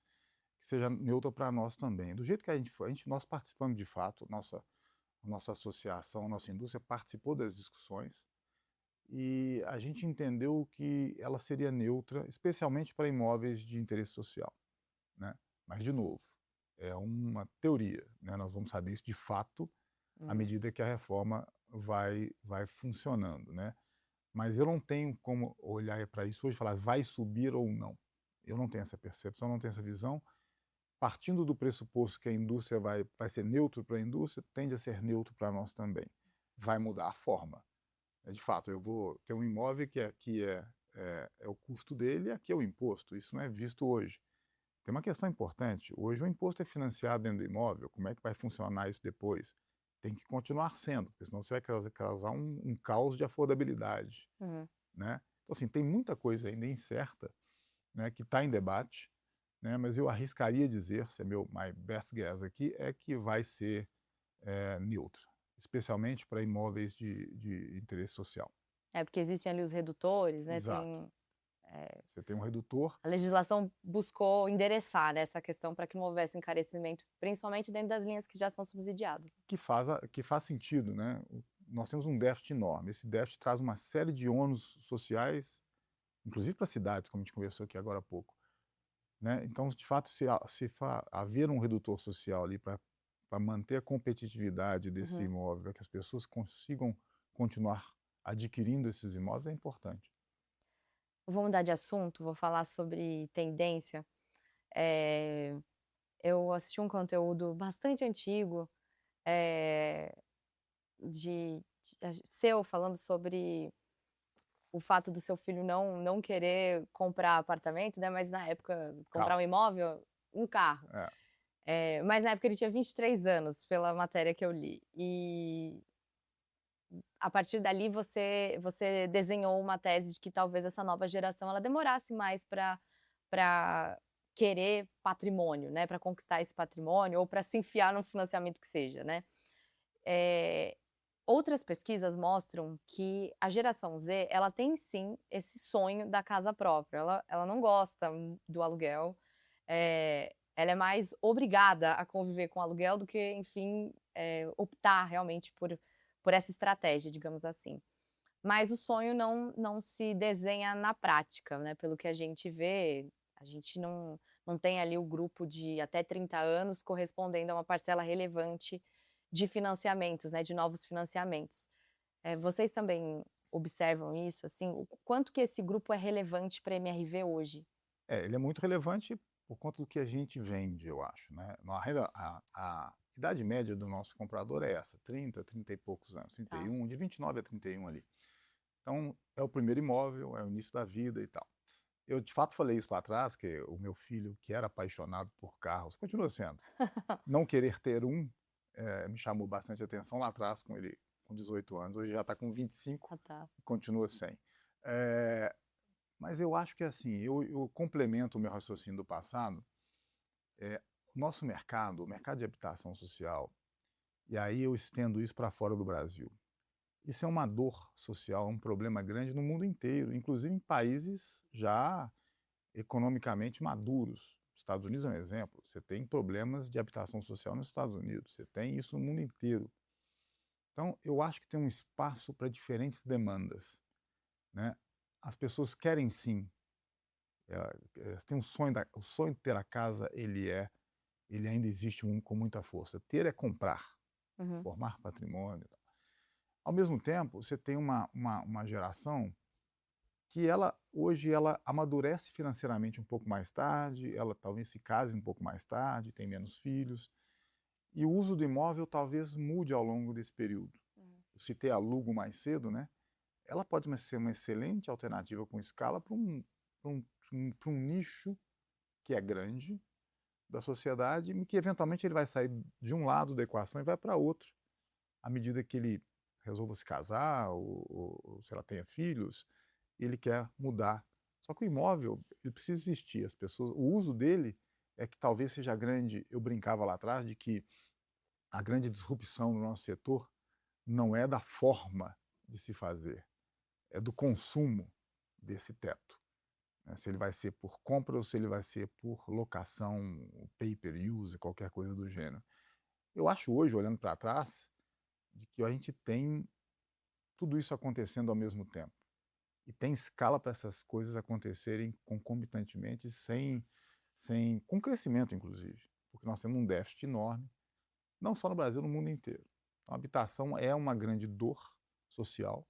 que seja neutra para nós também. Do jeito que a gente for nós participamos de fato, nossa associação, nossa indústria participou das discussões, e a gente entendeu que ela seria neutra, especialmente para imóveis de interesse social, né. Mas de novo, é uma teoria, né, nós vamos saber isso de fato à uhum. medida que a reforma vai funcionando, né. Mas eu não tenho como olhar para isso hoje e falar: "Vai subir ou não". Eu não tenho essa percepção, não tenho essa visão. Partindo do pressuposto que a indústria vai ser neutro para a indústria, tende a ser neutro para nós também. Vai mudar a forma. De fato, eu vou ter um imóvel que é o custo dele e aqui é o imposto, isso não é visto hoje. Tem uma questão importante, hoje o imposto é financiado dentro do imóvel, como é que vai funcionar isso depois? Tem que continuar sendo, porque senão você vai causar um caos de affordabilidade, Uhum. né. Então assim, tem muita coisa ainda incerta, né, que está em debate, né, mas eu arriscaria dizer, se é meu my best guess aqui, é que vai ser, neutro, especialmente para imóveis de interesse social. É, porque existem ali os redutores, né, Exato. tem, eh, Você tem um redutor a legislação buscou endereçar, né, essa questão para que não houvesse encarecimento, principalmente dentro das linhas que já são subsidiadas. que faz sentido, né. Nós temos um déficit enorme, esse déficit traz uma série de ônus sociais, inclusive para cidades, como a gente conversou aqui agora há pouco, né. Então, de fato, se haver um redutor social ali para manter a competitividade desse Uhum. imóvel, para que as pessoas consigam continuar adquirindo esses imóveis, é importante. Vou mudar de assunto, vou falar sobre tendência. Eh, eu assisti um conteúdo bastante antigo, eh, seu falando sobre o fato do seu filho não querer comprar apartamento, né, mas na época comprar um Carro. imóvel, um carro. É, Mas na época ele tinha 23 anos, pela matéria que eu li. E a partir dali você desenhou uma tese de que talvez essa nova geração ela demorasse mais para querer patrimônio, né, para conquistar esse patrimônio ou para se enfiar num financiamento que seja, né. Eh Outras pesquisas mostram que a geração Z, ela tem sim esse sonho da casa própria, ela não gosta do aluguel, ela é mais obrigada a conviver com aluguel do que, enfim, optar realmente por essa estratégia, digamos assim. Mas o sonho não se desenha na prática, né, pelo que a gente vê, a gente não tem ali o grupo de até 30 anos correspondendo a uma parcela relevante de financiamentos, né, de novos financiamentos. Vocês também observam isso, assim, o quanto que esse grupo é relevante para a MRV hoje? Ele é muito relevante por conta do que a gente vende, eu acho, né. A idade média do nosso comprador é essa, 30, 30 e poucos anos, Tá. 31, de 29 a 31 ali. Então, é o primeiro imóvel, é o início da vida e tal. Eu de fato falei isso lá atrás, que o meu filho, que era apaixonado por carros, continua sendo, não querer ter um, me chamou bastante atenção lá atrás com ele com 18 anos, hoje já está com 25 Ah, tá. e continua sem. Eh, mas eu acho que assim, eu complemento o meu raciocínio do passado, o nosso mercado, o mercado de habitação social, e aí eu estendo isso para fora do Brasil. Isso é uma dor social, um problema grande no mundo inteiro, inclusive em países já economicamente maduros. Os Estados Unidos é um exemplo. Você tem problemas de habitação social nos Estados Unidos, você tem isso no mundo inteiro. Então, eu acho que tem um espaço para diferentes demandas, né. As pessoas querem sim, elas têm um sonho o sonho de ter a casa, ele ainda existe com muita força. Ter é comprar, Uhum. formar patrimônio. Ao mesmo tempo, você tem uma geração que ela hoje ela amadurece financeiramente um pouco mais tarde, ela talvez se case um pouco mais tarde, tem menos filhos, e o uso do imóvel talvez mude ao longo desse período. Uhum. Se ter alugo mais cedo, né, ela pode ser uma excelente alternativa com escala pra um pra um nicho que é grande da sociedade e que eventualmente ele vai sair de um lado da equação e vai para outro, à medida que ele resolva se casar ou sei lá, tenha filhos, ele quer mudar. Só que o imóvel, ele precisa existir, as pessoas o uso dele é que talvez seja grande. Eu brincava lá atrás de que a grande disrupção no nosso setor não é da forma de se fazer, é do consumo desse teto, né, se ele vai ser por compra ou se ele vai ser por locação, pay per use, qualquer coisa do gênero. Eu acho hoje, olhando para trás, de que a gente tem tudo isso acontecendo ao mesmo tempo. E tem escala para essas coisas acontecerem concomitantemente com crescimento inclusive, porque nós temos um déficit enorme, não só no Brasil, no mundo inteiro. Então, a habitação é uma grande dor social,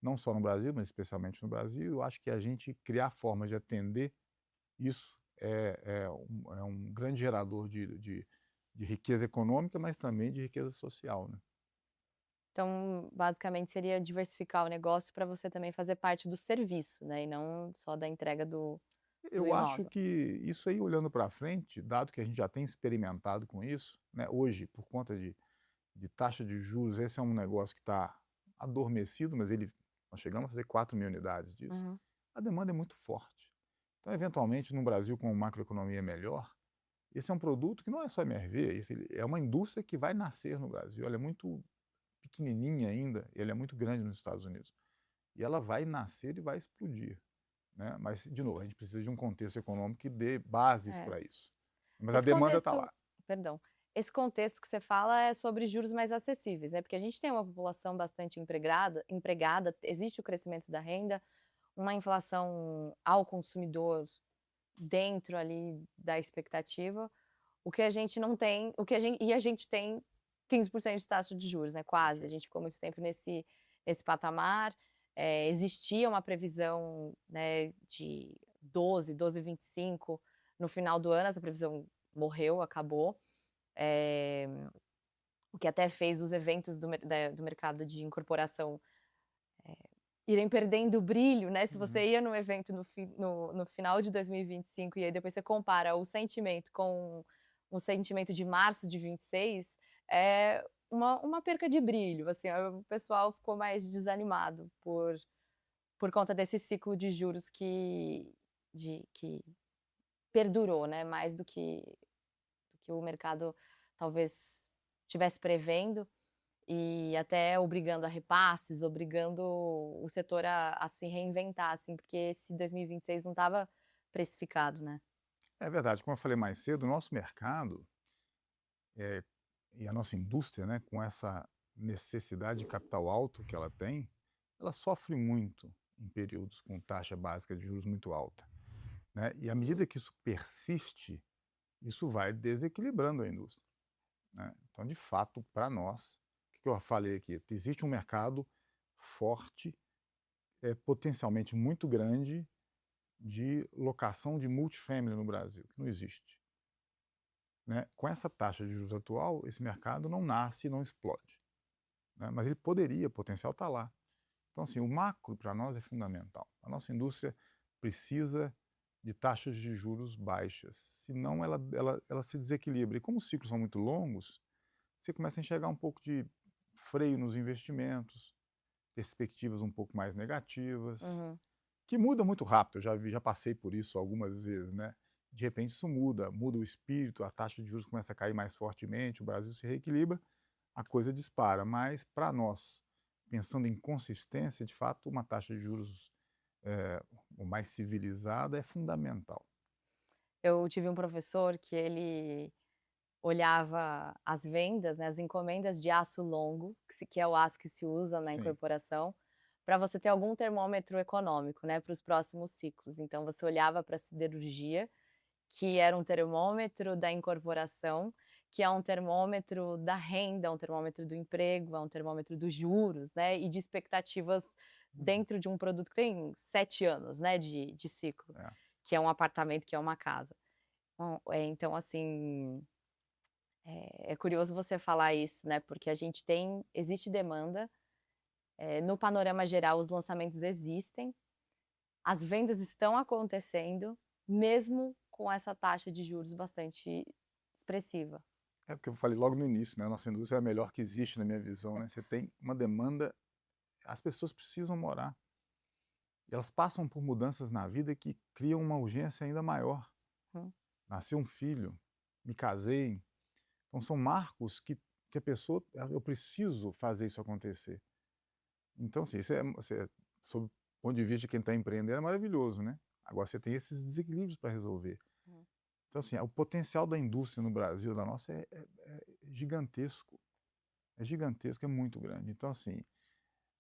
não só no Brasil, mas especialmente no Brasil. Eu acho que a gente criar formas de atender isso é um grande gerador de riqueza econômica, mas também de riqueza social, né. Então, basicamente, seria diversificar o negócio para você também fazer parte do serviço, né, e não só da entrega do Eu acho imóvel. que isso aí, olhando para frente, dado que a gente já tem experimentado com isso, né, hoje, por conta de taxa de juros, esse é um negócio que está adormecido, mas nós chegamos a fazer 4.000 unidades disso. Uhum. A demanda é muito forte. Então, eventualmente, no Brasil, com uma macroeconomia melhor, esse é um produto que não é só MRV, é uma indústria que vai nascer no Brasil. Ela é muito pequenininha ainda, ele é muito grande nos Estados Unidos. E ela vai nascer e vai explodir, né. Mas, de novo, a gente precisa de um contexto econômico que dê bases É. para isso. Mas a Esse demanda está contexto lá. perdão, esse contexto que você fala é sobre juros mais acessíveis, né, porque a gente tem uma população bastante empregada, existe o crescimento da renda, uma inflação ao consumidor dentro ali da expectativa, o que a gente não tem, a gente tem 15% de taxa de juros, né, quase, a Perfeito. gente ficou muito tempo nesse patamar, existia uma previsão, né, de 12,25 no final do ano, essa previsão morreu, acabou, eh, o que até fez os eventos do mercado de incorporação irem perdendo o brilho, né, se Uhum. você ia num evento no final de 2025 e aí depois você compara o sentimento com o sentimento de março de 26, é uma perca de brilho, assim, o pessoal ficou mais desanimado por conta desse ciclo de juros que perdurou, né, mais do que o mercado talvez estivesse prevendo. e até obrigando a repasses, obrigando o setor a se reinventar, assim, porque esse 2026 não estava precificado, né. É verdade, como eu falei mais cedo, o nosso mercado, eh, e a nossa indústria, né, com essa necessidade de capital alto que ela tem, ela sofre muito em períodos com taxa básica de juros muito alta, né, e à medida que isso persiste, isso vai desequilibrando a indústria, né. Então, de fato, para nós, o que eu falei aqui, existe um mercado forte, potencialmente muito grande, de locação de multifamily no Brasil, que não existe. Né? Com essa taxa de juros atual, esse mercado não nasce e não explode, né? Mas ele poderia, o potencial está lá. Então, assim, o macro para nós é fundamental. A nossa indústria precisa de taxas de juros baixas, senão ela se desequilibra. E como os ciclos são muito longos, você começa a enxergar um pouco de freio nos investimentos, perspectivas um pouco mais negativas, Uhum. que muda muito rápido. Eu já passei por isso algumas vezes, né? De repente isso muda o espírito, a taxa de juros começa a cair mais fortemente, o Brasil se reequilibra, a coisa dispara. Mas para nós, pensando em consistência, de fato, uma taxa de juros o mais civilizada é fundamental. Eu tive um professor que ele olhava as vendas, né, as encomendas de aço longo, que é o aço que se usa na Sim. incorporação, para você ter algum termômetro econômico, né, para os próximos ciclos. Então você olhava para a siderurgia, que era um termômetro da incorporação, que é um termômetro da renda, um termômetro do emprego, é um termômetro dos juros, né, e de expectativas Uhum. dentro de um produto que tem 7 anos, né, de ciclo, É. que é um apartamento, que é uma casa. Então assim, é curioso você falar isso, né, porque a gente tem existe demanda, no panorama geral os lançamentos existem, as vendas estão acontecendo, mesmo com essa taxa de juros bastante expressiva. É porque eu falei logo no início, né? A nossa indústria é a melhor que existe na minha visão, né? Você tem uma demanda, as pessoas precisam morar. E elas passam por mudanças na vida que criam uma urgência ainda maior. Hum. Nasceu um filho, me casei. Então são marcos que a pessoa, eu preciso fazer isso acontecer. Então, assim, sob o ponto de vista de quem está empreendendo, é maravilhoso, né? Agora você tem esses desequilíbrios para resolver. Hum. Então, assim, o potencial da indústria no Brasil, da nossa, é gigantesco. É gigantesco, é muito grande. Então, assim,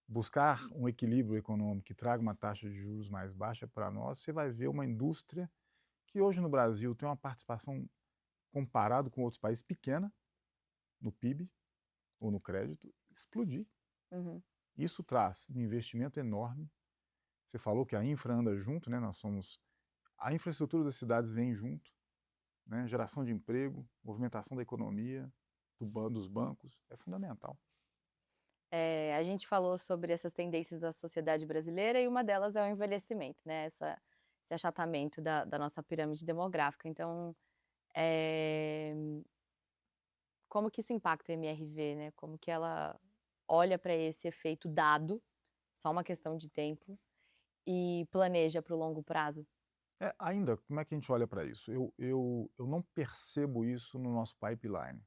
buscar um equilíbrio econômico que traga uma taxa de juros mais baixa para nós, você vai ver uma indústria que hoje no Brasil tem uma participação, comparado com outros países, pequena no PIB ou no crédito, explodir. Uhum. Isso traz um investimento enorme. Você falou que a infra anda junto, né? A infraestrutura das cidades vem junto, né? Geração de emprego, movimentação da economia, dos bancos, é fundamental. A gente falou sobre essas tendências da sociedade brasileira e uma delas é o envelhecimento, né, esse achatamento da nossa pirâmide demográfica. Então, eh, como que isso impacta a MRV, né, como que ela olha para esse efeito dado, só uma questão de tempo, e planeja para o longo prazo? Ainda, como é que a gente olha para isso? Eu não percebo isso no nosso pipeline.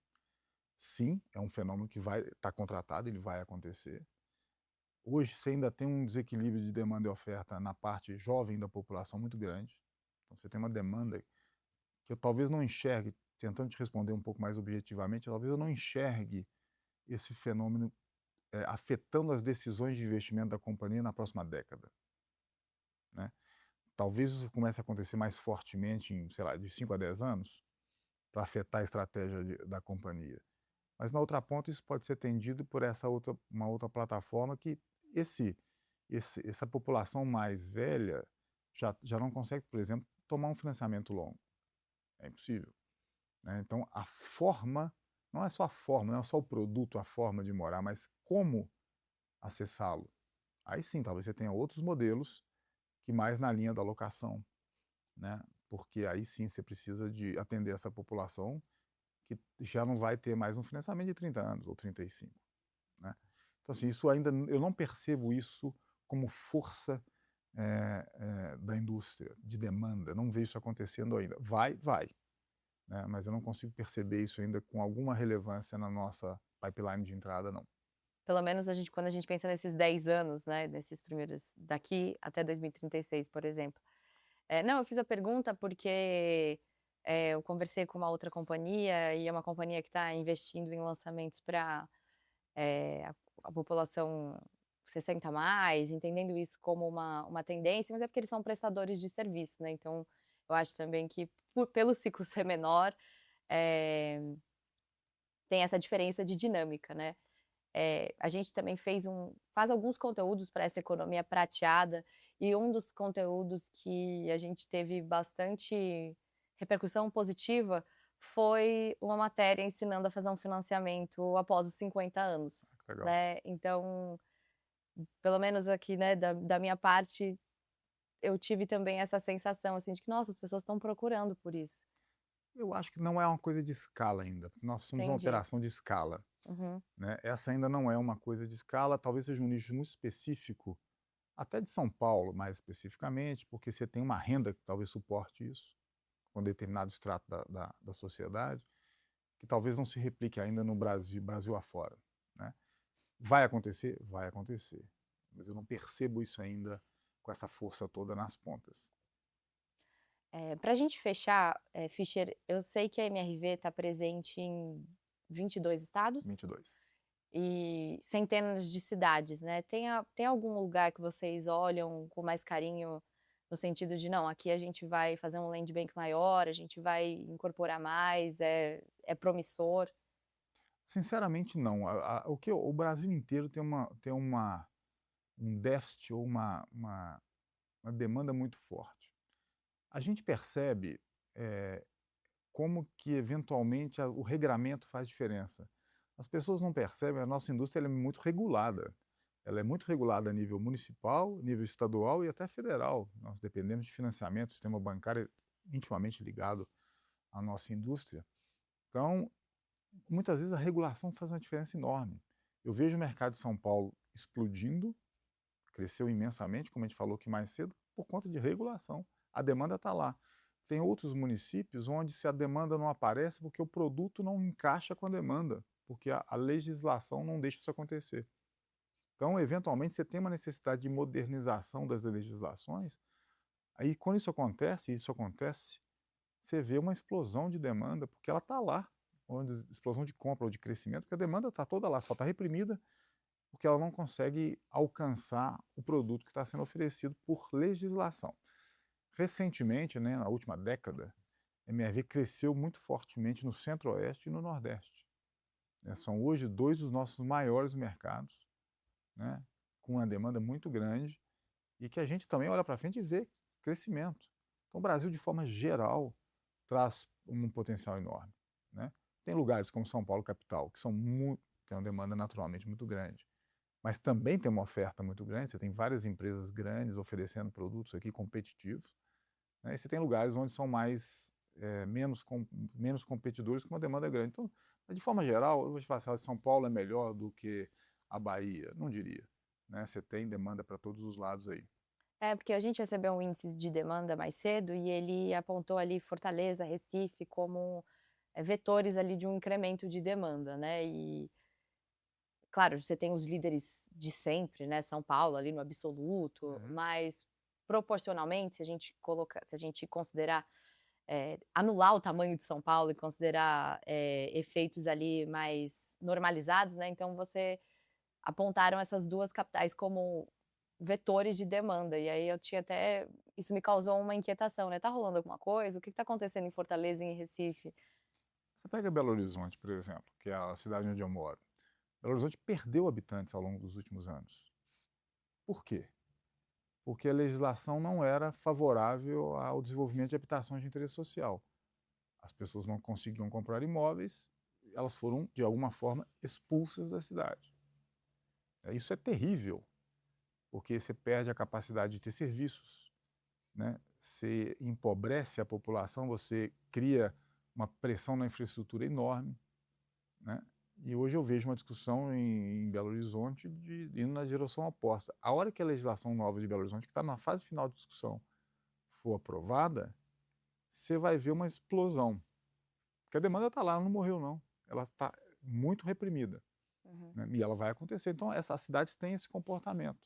Sim, é um fenômeno que vai estar contratado, ele vai acontecer. Hoje você ainda tem um desequilíbrio de demanda e oferta na parte jovem da população muito grande. Então você tem uma demanda que eu talvez não enxergue, tentando te responder um pouco mais objetivamente, talvez eu não enxergue esse fenômeno afetando as decisões de investimento da companhia na próxima década, né? Talvez isso comece a acontecer mais fortemente em, sei lá, de 5 a 10 anos, para afetar a estratégia da companhia. Mas na outra ponta isso pode ser atendido por uma outra plataforma que esse, essa população mais velha já não consegue, por exemplo, tomar um financiamento longo. É impossível, né? Então a forma, não é só a forma, não é só o produto, a forma de morar, mas como acessá-lo. Aí sim, talvez você tenha outros modelos que mais na linha da locação, né? Porque aí sim você precisa de atender essa população que já não vai ter mais um financiamento de 30 anos ou 35, né? Então, assim, isso ainda eu não percebo isso como força da indústria, de demanda, não vejo isso acontecendo ainda. Vai, né? Mas eu não consigo perceber isso ainda com alguma relevância na nossa pipeline de entrada, não. Pelo menos quando a gente pensa nesses 10 anos, né, nesses primeiros daqui até 2036, por exemplo. Não, eu fiz a pergunta porque, eu conversei com uma outra companhia, e é uma companhia que está investindo em lançamentos para a população 60 a mais, entendendo isso como uma tendência, mas é porque eles são prestadores de serviço, né, então eu acho também que pelo ciclo ser menor, eh, tem essa diferença de dinâmica, né. A gente também faz alguns conteúdos para essa economia prateada, e um dos conteúdos que a gente teve bastante repercussão positiva foi uma matéria ensinando a fazer um financiamento após os 50 anos, Legal. né. Então, pelo menos aqui, né, da minha parte, eu tive também essa sensação, assim, de que: "Nossa, as pessoas estão procurando por isso". Eu acho que não é uma coisa de escala ainda. Nós somos uma Entendi. operação de escala, Uhum. né? Essa ainda não é uma coisa de escala, talvez seja um nicho muito específico, até de São Paulo, mais especificamente, porque você tem uma renda que talvez suporte isso, com determinado extrato da sociedade, que talvez não se replique ainda no Brasil, Brasil afora, né? Vai acontecer? Vai acontecer. Mas eu não percebo isso ainda com essa força toda nas pontas. Para a gente fechar, Fischer, eu sei que a MRV está presente em 22 estados 22. e centenas de cidades, né. Tem algum lugar que vocês olham com mais carinho, no sentido de: "Não, aqui a gente vai fazer um land bank maior, a gente vai incorporar mais, é promissor"? Sinceramente, não. O Brasil inteiro um déficit ou uma demanda muito forte. A gente percebe eh, como que, eventualmente, o regramento faz diferença. As pessoas não percebem, a nossa indústria ela é muito regulada. Ela é muito regulada a nível municipal, nível estadual e até federal. Nós dependemos de financiamento, o sistema bancário é intimamente ligado à nossa indústria. Então, muitas vezes a regulação faz uma diferença enorme. Eu vejo o mercado de São Paulo explodindo, cresceu imensamente, como a gente falou aqui mais cedo, por conta de regulação. A demanda está lá. Tem outros municípios onde se a demanda não aparece porque o produto não encaixa com a demanda, porque a legislação não deixa isso acontecer. Então, eventualmente, você tem uma necessidade de modernização das legislações. Aí, quando isso acontece, você vê uma explosão de demanda, porque ela está lá, onde explosão de compra ou de crescimento, porque a demanda está toda lá, só está reprimida porque ela não consegue alcançar o produto que está sendo oferecido por legislação. Recentemente, né, na última década, a MRV cresceu muito fortemente no Centro-Oeste e no Nordeste, né? São hoje dois dos nossos maiores mercados, né, com uma demanda muito grande e que a gente também olha para frente e vê crescimento. Então, o Brasil, de forma geral, traz um potencial enorme, né? Tem lugares como São Paulo, capital, que tem uma demanda naturalmente muito grande, mas também tem uma oferta muito grande. Você tem várias empresas grandes oferecendo produtos aqui competitivos, né? E você tem lugares onde são menos competidores com uma demanda grande. Então, de forma geral, eu vou te falar, São Paulo é melhor do que a Bahia? Não diria, né? Você tem demanda para todos os lados aí. É, porque a gente recebeu um índice de demanda mais cedo e ele apontou ali Fortaleza, Recife como, vetores ali de um incremento de demanda, né. E, claro, você tem os líderes de sempre, né, São Paulo ali no absoluto, Uhum. mas proporcionalmente, se a gente considerar, anular o tamanho de São Paulo e considerar, efeitos ali mais normalizados, né, então você apontaram essas 2 capitais como vetores de demanda, e aí eu tinha até isso me causou uma inquietação, né, tá rolando alguma coisa? O que que tá acontecendo em Fortaleza e em Recife? Você pega Belo Horizonte, por exemplo, que é a cidade onde eu moro. Belo Horizonte perdeu habitantes ao longo dos últimos anos. Por quê? Porque a legislação não era favorável ao desenvolvimento de habitações de interesse social. As pessoas não conseguiam comprar imóveis, elas foram, de alguma forma, expulsas da cidade. Isso é terrível, porque você perde a capacidade de ter serviços, né? Você empobrece a população, você cria uma pressão na infraestrutura enorme, né? E hoje eu vejo uma discussão em Belo Horizonte indo na direção oposta. A hora que a legislação nova de Belo Horizonte, que está na fase final de discussão, for aprovada, você vai ver uma explosão. Porque a demanda está lá, ela não morreu não. Ela está muito reprimida. Uhum. né? E ela vai acontecer. Então, essas cidades têm esse comportamento,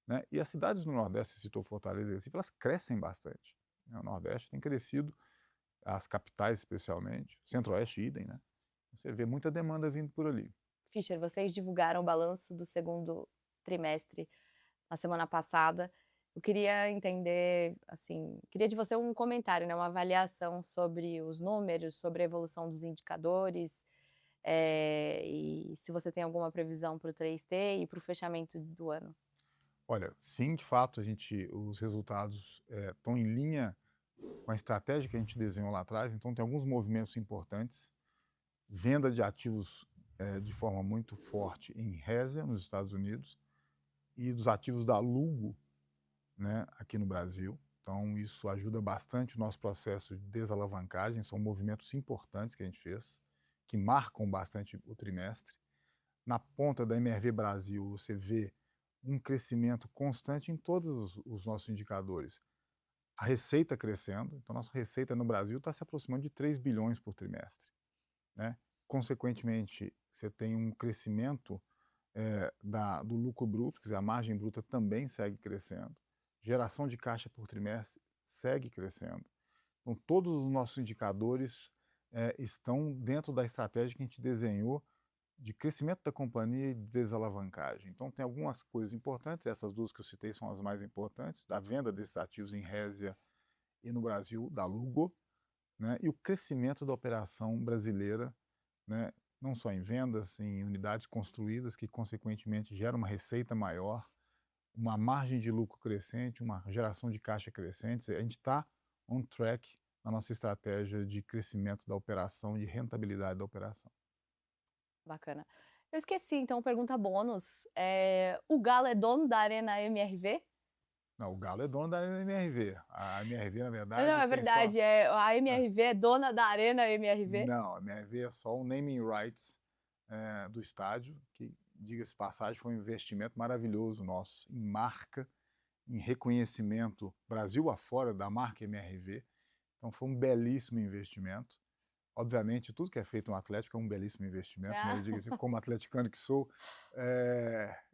né? E as cidades no Nordeste, você citou Fortaleza e Recife, elas crescem bastante, né? O Nordeste tem crescido, as capitais especialmente, Centro-Oeste, idem, né? Você vê muita demanda vindo por ali. Fischer, vocês divulgaram o balanço do segundo trimestre na semana passada. Eu queria entender, assim, queria de você um comentário, né, uma avaliação sobre os números, sobre a evolução dos indicadores, e se você tem alguma previsão para o 3T e para o fechamento do ano. Olha, sim, de fato, os resultados estão em linha com a estratégia que a gente desenhou lá atrás, então tem alguns movimentos importantes. Venda de ativos de forma muito forte em Résia, nos Estados Unidos, e dos ativos da Lugo, né, aqui no Brasil. Então, isso ajuda bastante o nosso processo de desalavancagem, são movimentos importantes que a gente fez, que marcam bastante o trimestre. Na ponta da MRV Brasil, você vê um crescimento constante em todos os nossos indicadores. A receita crescendo, então nossa receita no Brasil está se aproximando de 3 bilhões por trimestre, né? Consequentemente, você tem um crescimento do lucro bruto, quer dizer, a margem bruta também segue crescendo, geração de caixa por trimestre segue crescendo. Então, todos os nossos indicadores estão dentro da estratégia que a gente desenhou de crescimento da companhia e de desalavancagem. Então, tem algumas coisas importantes, essas duas que eu citei são as mais importantes, da venda desses ativos em Résia e no Brasil, da Lugo, né, e o crescimento da operação brasileira, né, não só em vendas, em unidades construídas, que consequentemente geram uma receita maior, uma margem de lucro crescente, uma geração de caixa crescente. A gente está on track na nossa estratégia de crescimento da operação e rentabilidade da operação. Bacana. Eu esqueci, então, pergunta bônus. O Galo é dono da Arena MRV? Não, o Galo é dono da MRV. A MRV, na verdade, Não, é tem só. verdade, a MRV é dona da Arena MRV? Não, a MRV é só o naming rights do estádio, que, diga-se de passagem, foi um investimento maravilhoso nosso em marca, em reconhecimento Brasil afora da marca MRV. Então foi um belíssimo investimento. Obviamente, tudo que é feito no Atlético é um belíssimo investimento, mas eu digo assim, como atleticano que sou,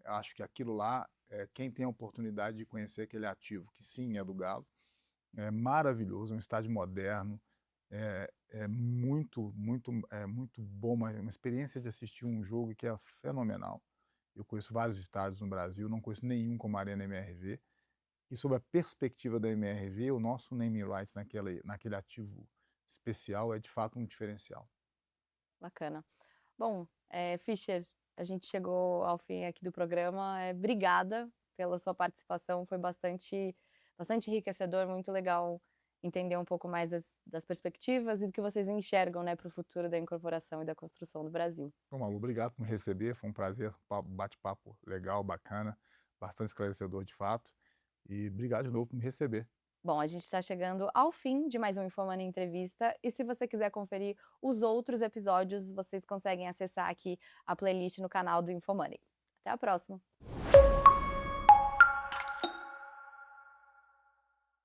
acho que aquilo lá, quem tem a oportunidade de conhecer aquele ativo, que sim é do Galo, é maravilhoso, é um estádio moderno, muito bom, uma experiência de assistir um jogo que é fenomenal. Eu conheço vários estádios no Brasil, não conheço nenhum como a Arena MRV, e sob a perspectiva da MRV, o nosso naming rights naquele ativo especial é de fato um diferencial. Bacana. Bom, Fischer, a gente chegou ao fim aqui do programa. Obrigada pela sua participação, foi bastante enriquecedor, muito legal entender um pouco mais das perspectivas e do que vocês enxergam, né, para o futuro da incorporação e da construção do Brasil. Bom, Malu, obrigado por me receber, foi um prazer, bate-papo legal, bacana, bastante esclarecedor de fato, e obrigado de novo por me receber. Bom, a gente está chegando ao fim de mais um Infomoney Entrevista, e se você quiser conferir os outros episódios, vocês conseguem acessar aqui a playlist no canal do Infomoney. Até a próxima!